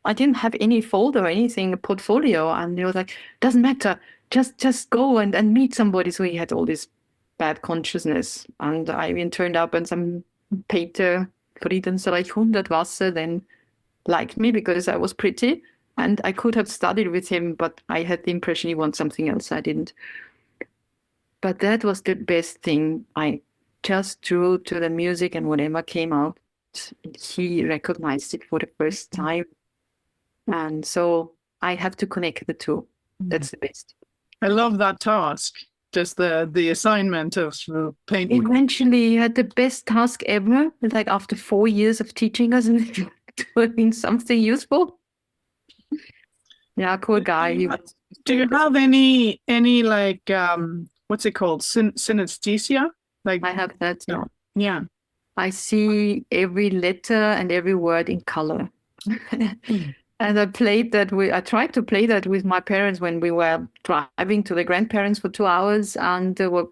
I didn't have any folder or anything, a portfolio. And they were like, doesn't matter. Just go and meet somebody. So he had all this bad consciousness. And I even turned up and some painter, Friedensreich Hundertwasser, then liked me because I was pretty. And I could have studied with him, but I had the impression he wants something else. I didn't. But that was the best thing. I just drew to the music and whatever came out, he recognized it for the first time. And so I have to connect the two. That's the best. I love that task. Just the assignment of painting. Eventually, he had the best task ever. Like after 4 years of teaching us and doing something useful. Yeah, cool guy. Do you have any like what's it called? Synesthesia? Like I have that. no. Yeah. I see every letter and every word in color. And I tried to play that with my parents when we were driving to the grandparents for 2 hours, and they were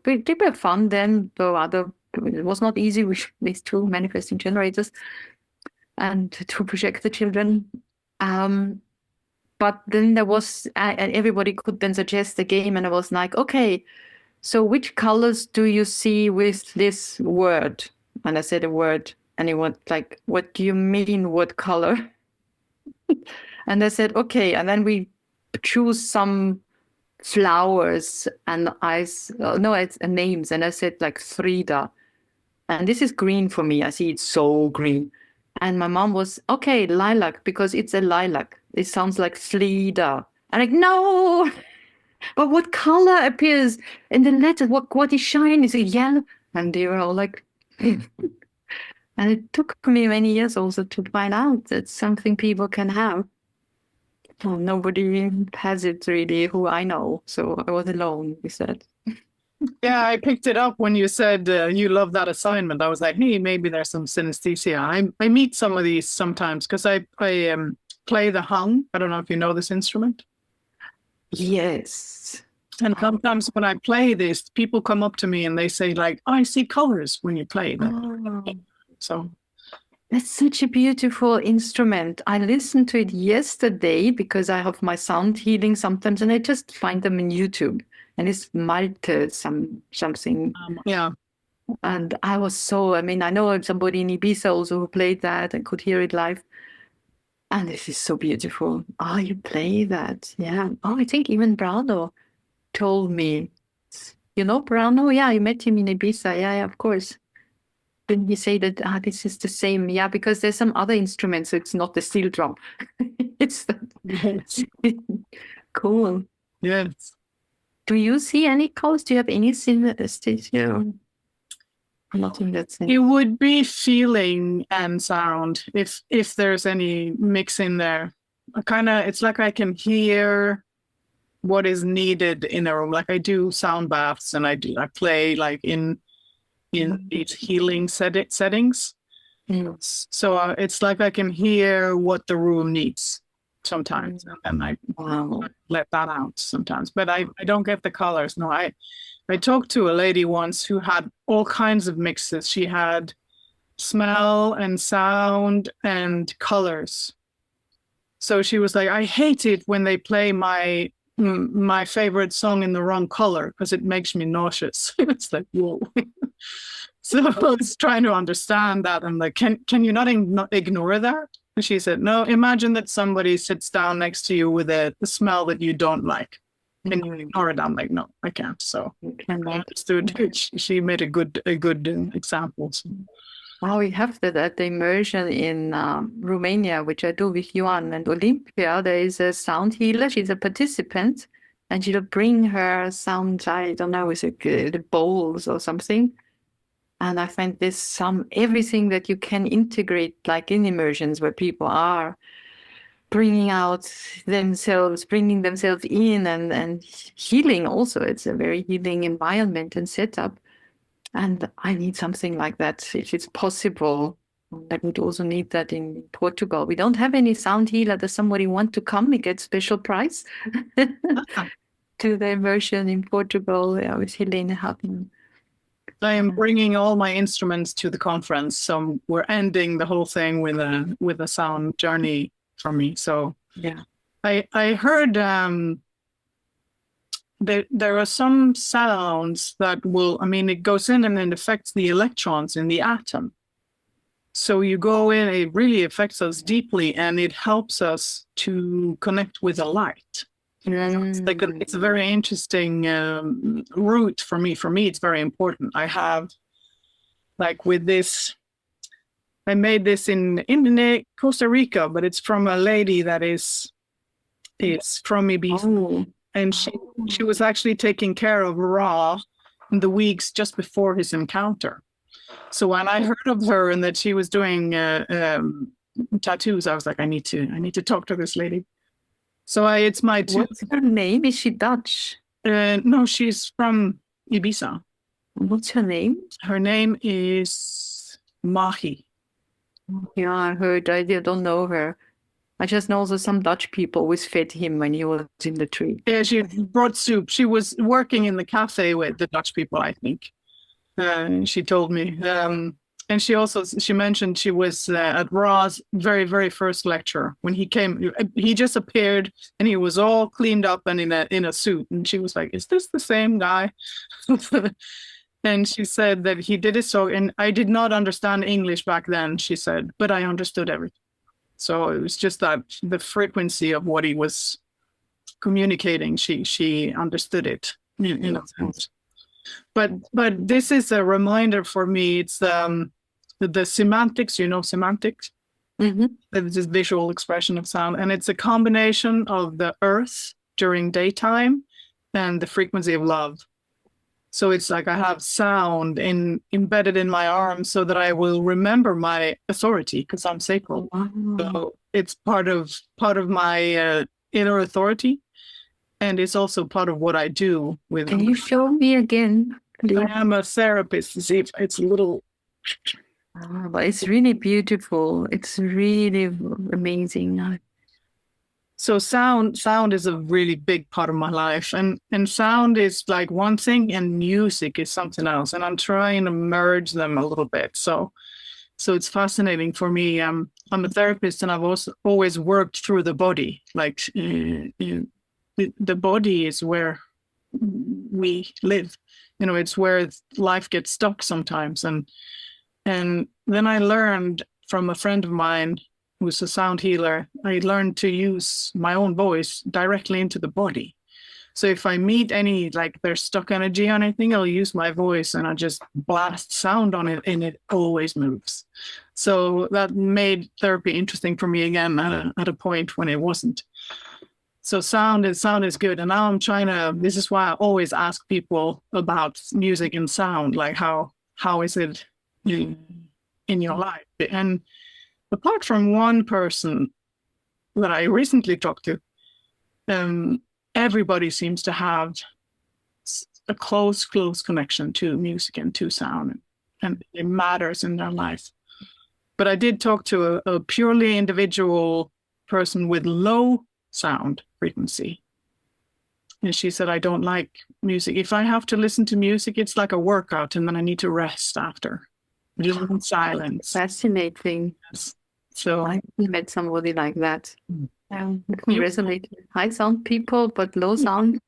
fun then. It was not easy with these two manifesting generators and to project the children. But then there was, and everybody could then suggest a game, and I was like, okay, so which colors do you see with this word? And I said a word, and he went like, what do you mean, what color? And I said, okay. And then we choose some flowers and it's names. And I said like Frida. And this is green for me. I see it's so green. And my mom was, okay, lilac, because it's a lilac. It sounds like Frida. I'm like, no, but what color appears in the letter? What is shine? Is it yellow? And they were all like, and it took me many years also to find out that something people can have. Well, nobody has it really who I know. So I was alone with that. Yeah, I picked it up when you said you love that assignment. I was like, hey, maybe there's some synesthesia. I meet some of these sometimes because I play the hung. I don't know if you know this instrument. Yes. And sometimes when I play this, people come up to me and they say like, oh, I see colors when you play that. Oh, So that's such a beautiful instrument. I listened to it yesterday because I have my sound healing sometimes, and I just find them in YouTube. And it's Malte something. yeah. And I know somebody in Ibiza also who played that and could hear it live. And this is so beautiful. Oh, you play that. Yeah. Oh, I think even Brano told me. You know Brano? Yeah, you met him in Ibiza. Yeah, of course. Didn't he say that this is the same? Yeah, because there's some other instruments. So it's not the steel drum. It's Yes. cool. Yes. Do you see any colors? Do you have any synesthesia? Nothing that's It would be feeling and sound if there's any mix in there. It's like I can hear what is needed in a room. Like I do sound baths and I play like in these healing settings. So it's like I can hear what the room needs sometimes, and I let that out sometimes. But I don't get the colors. No, I talked to a lady once who had all kinds of mixes. She had smell and sound and colors. So she was like, I hate it when they play my favorite song in the wrong color because it makes me nauseous. It's like, whoa. So I was trying to understand that. I'm like, can you not ignore that? And she said, no, imagine that somebody sits down next to you with a smell that you don't like. Can you ignore it? I'm like, no, I can't. So I understood. She made a good example. So. Wow, we have that immersion in Romania, which I do with Johan and Olympia. There is a sound healer. She's a participant, and she'll bring her sound, I don't know, is it the bowls or something. And I find this everything that you can integrate, like in immersions where people are bringing themselves in and healing also. It's a very healing environment and setup. And I need something like that if it's possible. I would also need that in Portugal. We don't have any sound healer. Does somebody want to come? We get special price to the immersion in Portugal with Helene Hatten. I am bringing all my instruments to the conference, so we're ending the whole thing with a sound journey for me. So yeah, I heard there are some sounds that it goes in and it affects the electrons in the atom. So you go in, it really affects us deeply, and it helps us to connect with the light. It's a very interesting route for me. For me, it's very important. I have, like with this, I made this in Costa Rica, but it's from a lady that it's from Ibiza. Oh. And she was actually taking care of Ra in the weeks just before his encounter. So when I heard of her and that she was doing tattoos, I was like, I need to talk to this lady. So it's my What's her name? Is she Dutch? No, she's from Ibiza. What's her name? Her name is Mahi. Yeah, I heard. I don't know her. I just know also some Dutch people always fed him when he was in the tree. Yeah, she brought soup. She was working in the cafe with the Dutch people, I think. She told me. And she mentioned she was at Ra's very, very first lecture when he came. He just appeared and he was all cleaned up and in a suit. And she was like, "Is this the same guy?" And she said that he did his talk, and I did not understand English back then, she said, but I understood everything. So it was just that the frequency of what he was communicating, she understood it in a sense. But this is a reminder for me. It's the semantics, semantics. Mm-hmm. It's this visual expression of sound, and it's a combination of the earth during daytime and the frequency of love. So it's like I have sound embedded in my arm so that I will remember my authority because I'm sacral. Wow. So it's part of my inner authority, and it's also part of what I do with. Can you show me again? I am a therapist. See if it's a little. But it's really beautiful. It's really amazing. So sound is a really big part of my life, and sound is like one thing, and music is something else, and I'm trying to merge them a little bit. So it's fascinating for me. I'm a therapist, and I've also always worked through the body. Like the body is where we live. It's where life gets stuck sometimes, and then I learned from a friend of mine who's a sound healer, I learned to use my own voice directly into the body. So if I meet any, like there's stuck energy on anything, I'll use my voice and I just blast sound on it, and it always moves. So that made therapy interesting for me again at a point when it wasn't. So sound is good. And now I'm trying to, this is why I always ask people about music and sound, like how is it in your life? And apart from one person that I recently talked to, everybody seems to have a close connection to music and to sound, and it matters in their life. But I did talk to a purely individual person with low sound frequency. And she said, I don't like music. If I have to listen to music, it's like a workout, and then I need to rest after. Just in silence. Fascinating. Yes. So I met somebody like that. Resonate with high sound people, but low sound.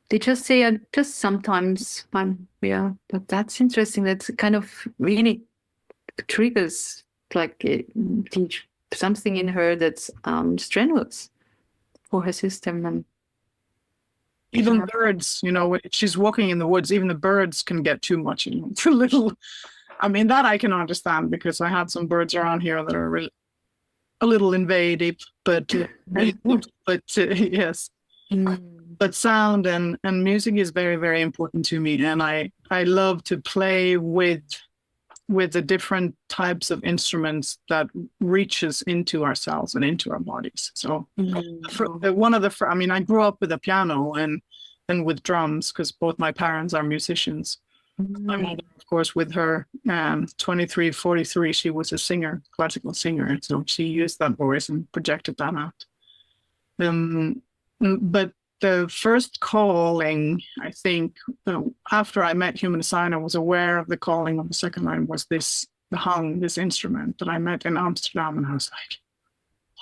They just say, just sometimes, but that's interesting. That's kind of really triggers like something in her that's strenuous for her system. And even birds, when she's walking in the woods, even the birds can get too much, too little. I mean, that I can understand because I had some birds around here that are really a little invasive, but yes. But sound and music is very, very important to me, and I love to play with the different types of instruments that reaches into ourselves and into our bodies. So I grew up with a piano and with drums because both my parents are musicians. My mother, of course, with her 23, 43, she was a singer, classical singer. So she used that voice and projected that out. But the first calling, I think, after I met Human Design, I was aware of the calling of the second line was this instrument that I met in Amsterdam. And I was like,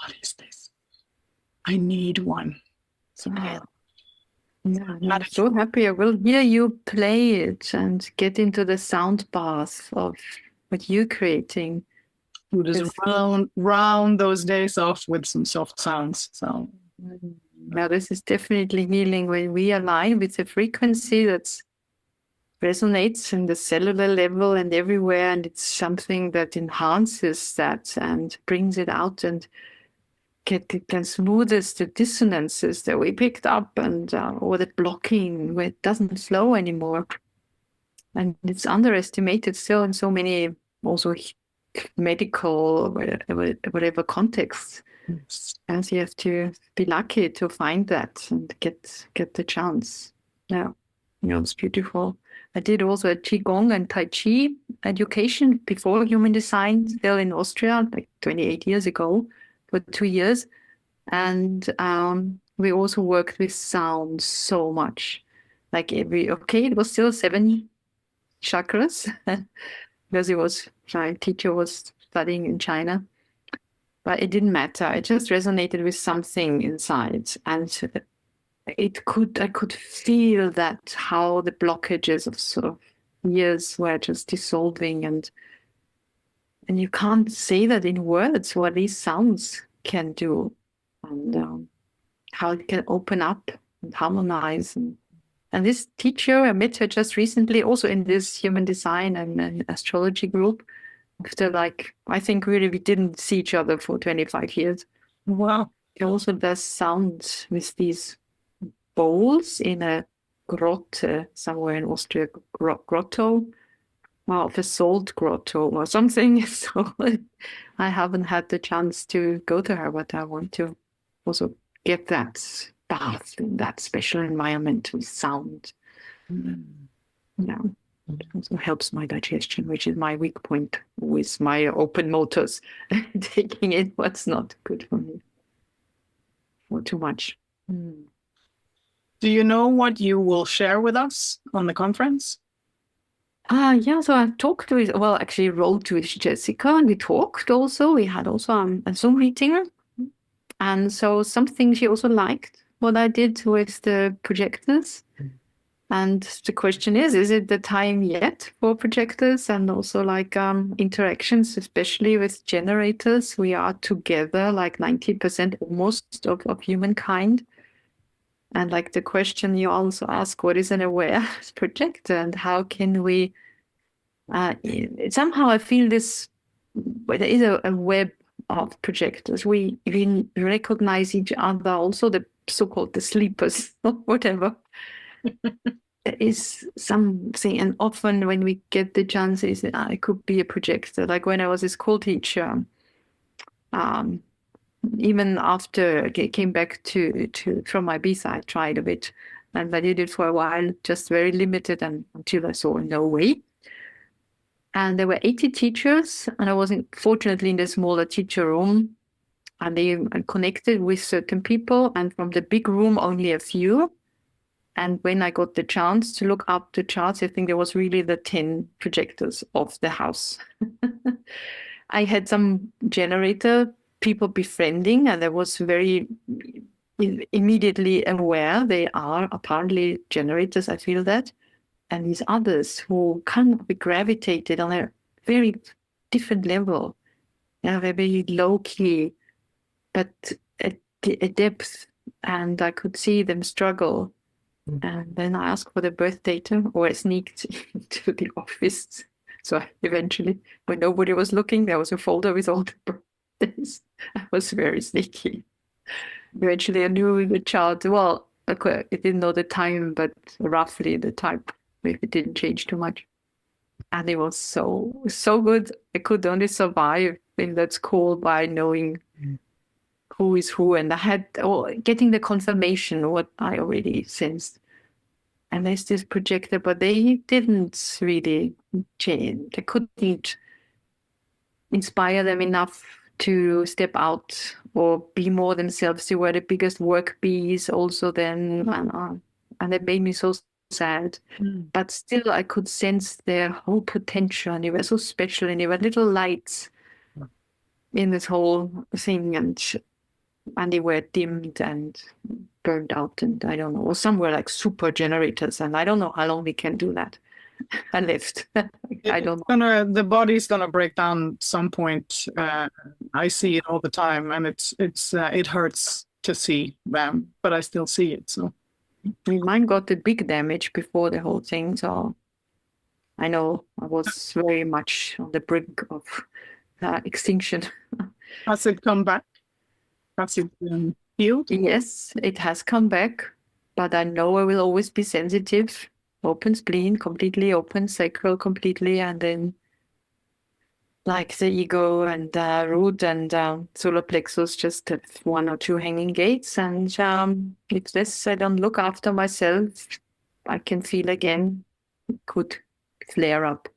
what is this? I need one. So I'm so happy I will hear you play it and get into the sound bath of what you're creating. We'll just round those days off with some soft sounds. So now this is definitely healing when we align with the frequency that resonates in the cellular level and everywhere, and it's something that enhances that and brings it out and can smoothest the dissonances that we picked up and or the blocking where it doesn't flow anymore. And it's underestimated still in so many also medical or whatever contexts. Yes. And you have to be lucky to find that and get the chance. Yeah, it's beautiful. I did also a Qigong and Tai Chi education before Human Design, still in Austria, like 28 years ago. It for 2 years. And we also worked with sound so much. Like it was still 7 chakras because my teacher was studying in China. But it didn't matter. It just resonated with something inside. And I could feel that how the blockages of sort of years were just dissolving, and you can't say that in words what these sounds can do, and how it can open up and harmonize. And this teacher, I met her just recently, also in this human design and astrology group. After I think really we didn't see each other for 25 years. Wow. It also does sound with these bowls in a grotte somewhere in Austria, grotto, well, the salt grotto or something. So I haven't had the chance to go to her, but I want to also get that bath in that special environment with sound. Yeah. It also helps my digestion, which is my weak point with my open motors, taking in what's not good for me or too much. Do you know what you will share with us on the conference? Yeah, so I talked with, well, actually wrote with Jessica, and we talked also. We had also a Zoom meeting. And so something she also liked what I did with the projectors. And the question is it the time yet for projectors? And also interactions, especially with generators. We are together 90% almost of humankind. And the question you also ask, what is an aware projector, and how can we somehow I feel this, there is a web of projectors. We recognize each other, also the so-called the sleepers or whatever. There is something, and often when we get the chances, I could be a projector. Like when I was a school teacher, even after I came back from Ibiza, I tried a bit, and I did it for a while, just very limited, and until I saw no way. And there were 80 teachers, and I was fortunately in the smaller teacher room, and they connected with certain people, and from the big room, only a few. And when I got the chance to look up the charts, I think there was really the 10 projectors of the house. I had some generator people befriending, and I was very immediately aware they are apparently generators. I feel that. And these others who kind of gravitated on a very different level, very low key, but a depth, and I could see them struggle. And then I asked for the birth data, or I sneaked into the office. So eventually, when nobody was looking, there was a folder with all the birthdays. I was very sneaky. Eventually, I knew the chart. Well, I didn't know the time, but roughly the time, if it didn't change too much. And it was so good. I could only survive in that school by knowing who is who, and I had getting the confirmation what I already sensed. And there's this projector, but they didn't really change. They couldn't inspire them enough to step out or be more themselves. They were the biggest work bees also then, and it made me so sad. But still, I could sense their whole potential, and they were so special, and they were little lights in this whole thing, and they were dimmed and burned out, and I don't know, or some were like super generators, and I don't know how long we can do that. I left. I don't know. The body's gonna break down some point. I see it all the time, and it hurts to see them, but I still see it. So mine got the big damage before the whole thing, so I know I was very much on the brink of extinction. has it come back? Has it healed? Yes, it has come back, but I know I will always be sensitive. Open spleen, completely open, sacral completely, and then the ego and root and solar plexus just have 1 or 2 hanging gates. And if this I don't look after myself, I can feel again it could flare up.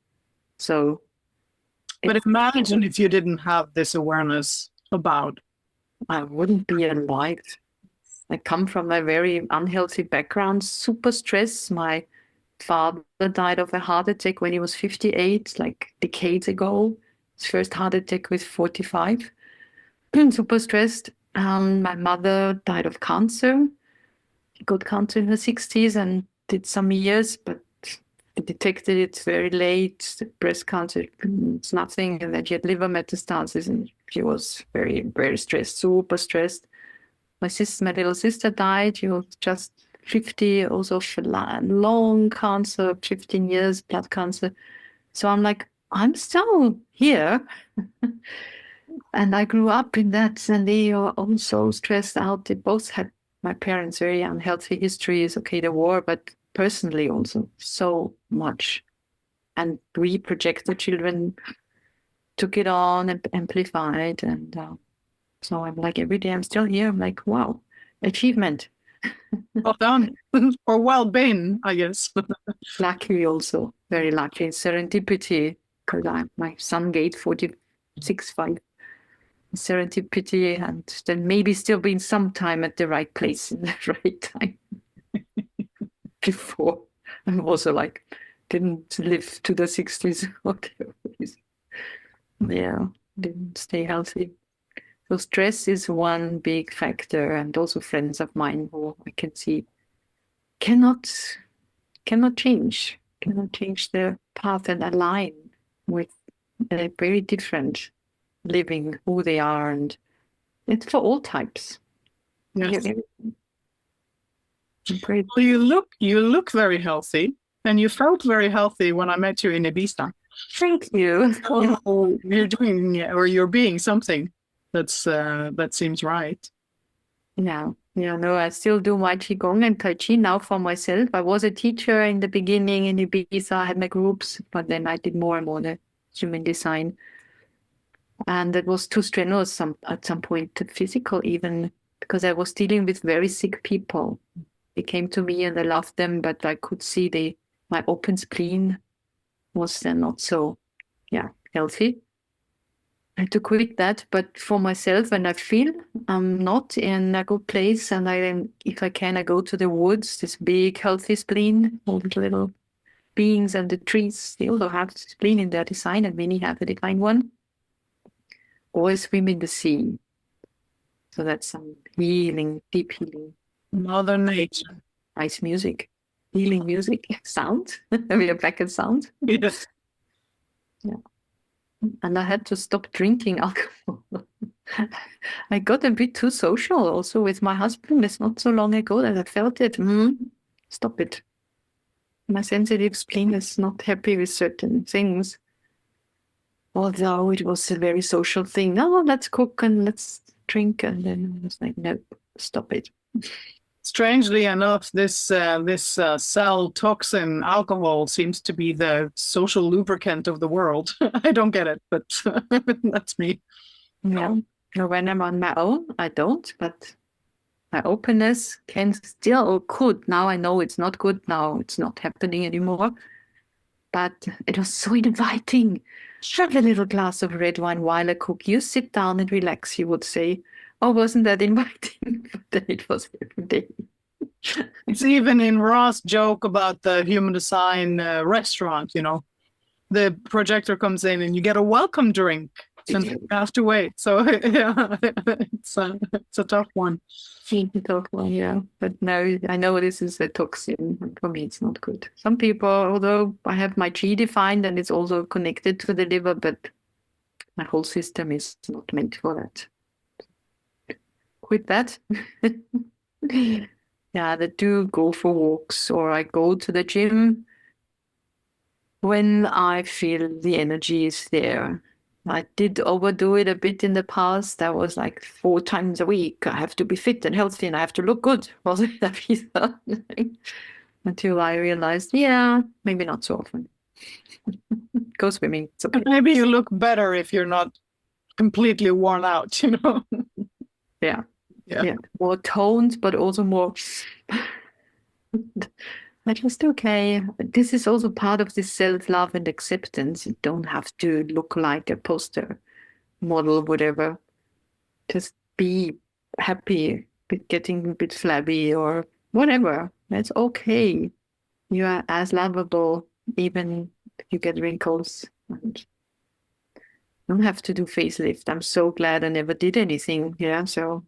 So, but imagine if you didn't have this awareness about I wouldn't be alive. I come from a very unhealthy background, super stress. My father died of a heart attack when he was 58, like decades ago. His first heart attack with 45. Super stressed. My mother died of cancer. She got cancer in her 60s and did some years, but they detected it very late. Breast cancer, it's nothing. And then she had liver metastasis and she was very, very stressed, super stressed. My little sister died. She was just 50, also of long cancer, 15 years, blood cancer. So I'm like, I'm still here. And I grew up in that, and they are also stressed out. They both had, my parents, very unhealthy histories. Okay, the war, but personally also so much. And we projector children took it on and amplified. And so I'm like, every day I'm still here. I'm like, wow, achievement. Well done. Or well been, I guess. Lucky also, very lucky. Serendipity, because my son gate 46, 5. Serendipity, and then maybe still being some time at the right place in the right time. Before I'm also like, didn't live to the 60s. Yeah, didn't stay healthy. So stress is one big factor, and also friends of mine who I can see cannot change their path and align with a very different living, who they are, and it's for all types. Yes. Yeah, great. Well, you look very healthy, and you felt very healthy when I met you in Ibiza. Thank you. Oh, you're doing, or you're being something that seems right. Yeah, no, I still do my Qigong and Tai Chi now for myself. I was a teacher in the beginning in Ibiza, I had my groups, but then I did more and more the human design. And it was too strenuous at some point, physical even, because I was dealing with very sick people. They came to me and I loved them, but I could see my open spleen was then not so, healthy. I had to quit that, but for myself, when I feel I'm not in a good place, and if I can, I go to the woods, this big healthy spleen, all the little beings and the trees, they all have spleen in their design, and many have a divine one. Or I swim in the sea. So that's some healing, deep healing. Mother Nature. Nice music, healing music, sound. We are back at sound. Yes. Yeah. And I had to stop drinking alcohol. I got a bit too social also with my husband. It's not so long ago that I felt it. Stop it. My sensitive spleen is not happy with certain things. Although it was a very social thing. No, let's cook and let's drink. And then I was like, no, stop it. Strangely enough, this cell toxin alcohol seems to be the social lubricant of the world. I don't get it, but that's me. Yeah. When I'm on my own, I don't, but my openness could. Now I know it's not good. Now it's not happening anymore. But it was so inviting. Have a little glass of red wine while I cook. You sit down and relax, you would say. Oh, wasn't that inviting? But then it was every day. It's even in Ross' joke about the human design restaurant, the projector comes in and you get a welcome drink and you have to wait. So yeah, it's a tough one. Yeah. But no, I know this is a toxin. For me, it's not good. Some people, although I have my G defined and it's also connected to the liver, but my whole system is not meant for that. Quit that. Yeah, I do go for walks or I go to the gym when I feel the energy is there. I did overdo it a bit in the past. I was like 4 times a week. I have to be fit and healthy and I have to look good. Was it Ibiza? Until I realized, maybe not so often. Go swimming. It's okay. Maybe you look better if you're not completely worn out, Yeah. More toned, but also more. But just okay. This is also part of this self-love and acceptance. You don't have to look like a poster model, whatever. Just be happy with getting a bit flabby or whatever. That's okay. You are as lovable, even if you get wrinkles. And you don't have to do facelift. I'm so glad I never did anything. Yeah, so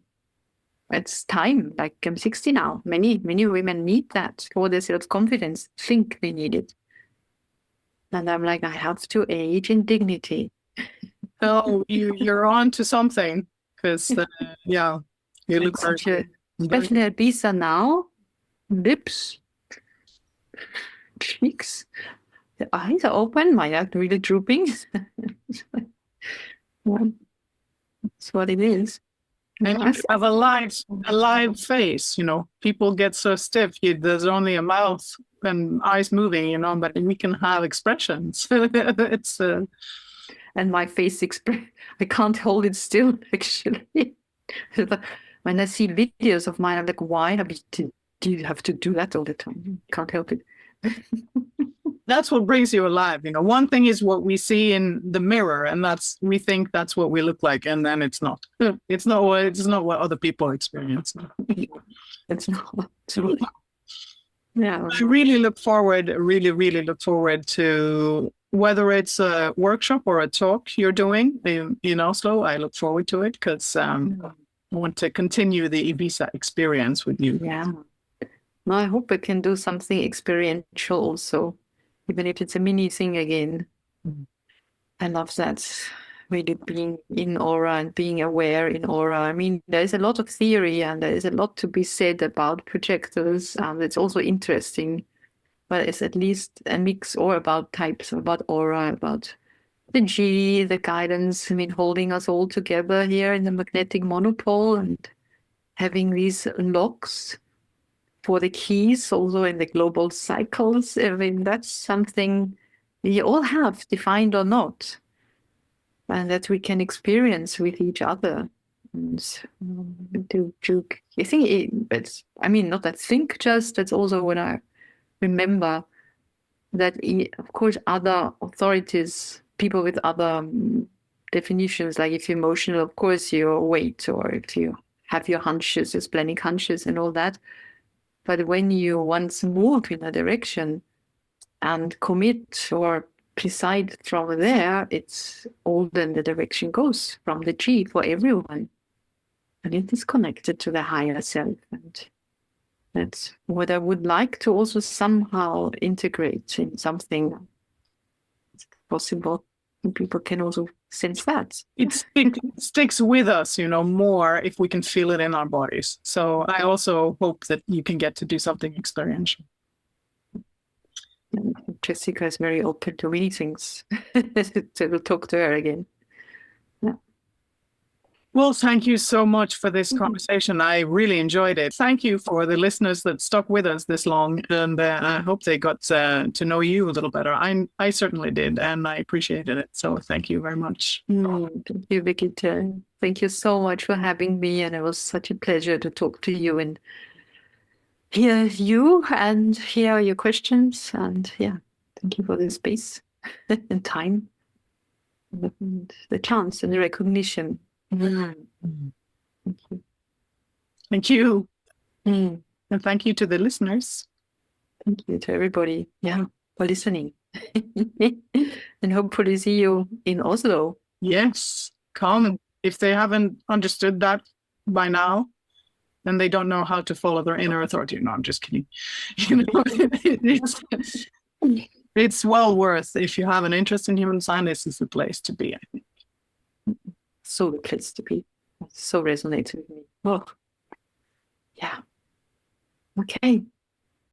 it's time. Like, I'm 60 now. Many women need that for their self-confidence. Think they need it. And I'm like, I have to age in dignity. Oh, you're on to something, because yeah, you look very, Especially at Ibiza now. Lips, cheeks, the eyes are open. My eyes really drooping. Yeah, that's what it is. and you have a live face. You know, people get so stiff. There's only a mouth and eyes moving. You know, but we can have expressions. It's and my face expression, I can't hold it still. Actually, when I see videos of mine, I'm like, why do you have to do that all the time? Can't help it. That's what brings you alive. You know, one thing is what we see in the mirror, and we think that's what we look like, and then it's not. It's not what other people experience. It's not. Yeah. I really look forward to whether it's a workshop or a talk you're doing in Oslo. I look forward to it because I want to continue the Ibiza experience with you. Yeah. No, I hope I can do something experiential also, even if it's a mini thing again. I love that. Really being in aura and being aware in aura. I mean, there's a lot of theory and there is a lot to be said about projectors, and it's also interesting. But it's at least a mix, or about types, about aura, about the G, the guidance. I mean, holding us all together here in the magnetic monopole and having these locks for the keys, also in the global cycles. I mean, that's something we all have, defined or not, and that we can experience with each other. And I think it's, I mean, not that think just, that's also when I remember that, of course, other authorities, people with other definitions, like if you're emotional, of course, your weight, or if you have your hunches, your splenic hunches and all that. But when you once move in a direction and commit or decide from there, it's all then the direction goes from the G for everyone. And it is connected to the higher self. And that's what I would like to also somehow integrate in something possible. And people can also sense that. It sticks with us, you know, more if we can feel it in our bodies. So I also hope that you can get to do something experiential. And Jessica is very open to many things. So we'll talk to her again. Yeah. Well, thank you so much for this conversation. I really enjoyed it. Thank you for the listeners that stuck with us this long, and I hope they got to know you a little better. I certainly did, and I appreciated it. So thank you very much. Thank you, Birgitte. Thank you so much for having me, and it was such a pleasure to talk to you and hear you and hear your questions. And yeah, thank you for the space and time, and the chance and the recognition. Thank you. Thank you. And thank you to the listeners. Thank you to everybody, for listening. And hopefully see you in Oslo. Yes, come. If they haven't understood that by now, then they don't know how to follow their inner authority. No, I'm just kidding. You know, it's well worth. If you have an interest in human design, this is the place to be, I think. So the place to be. So resonates with me. Oh, yeah. Okay.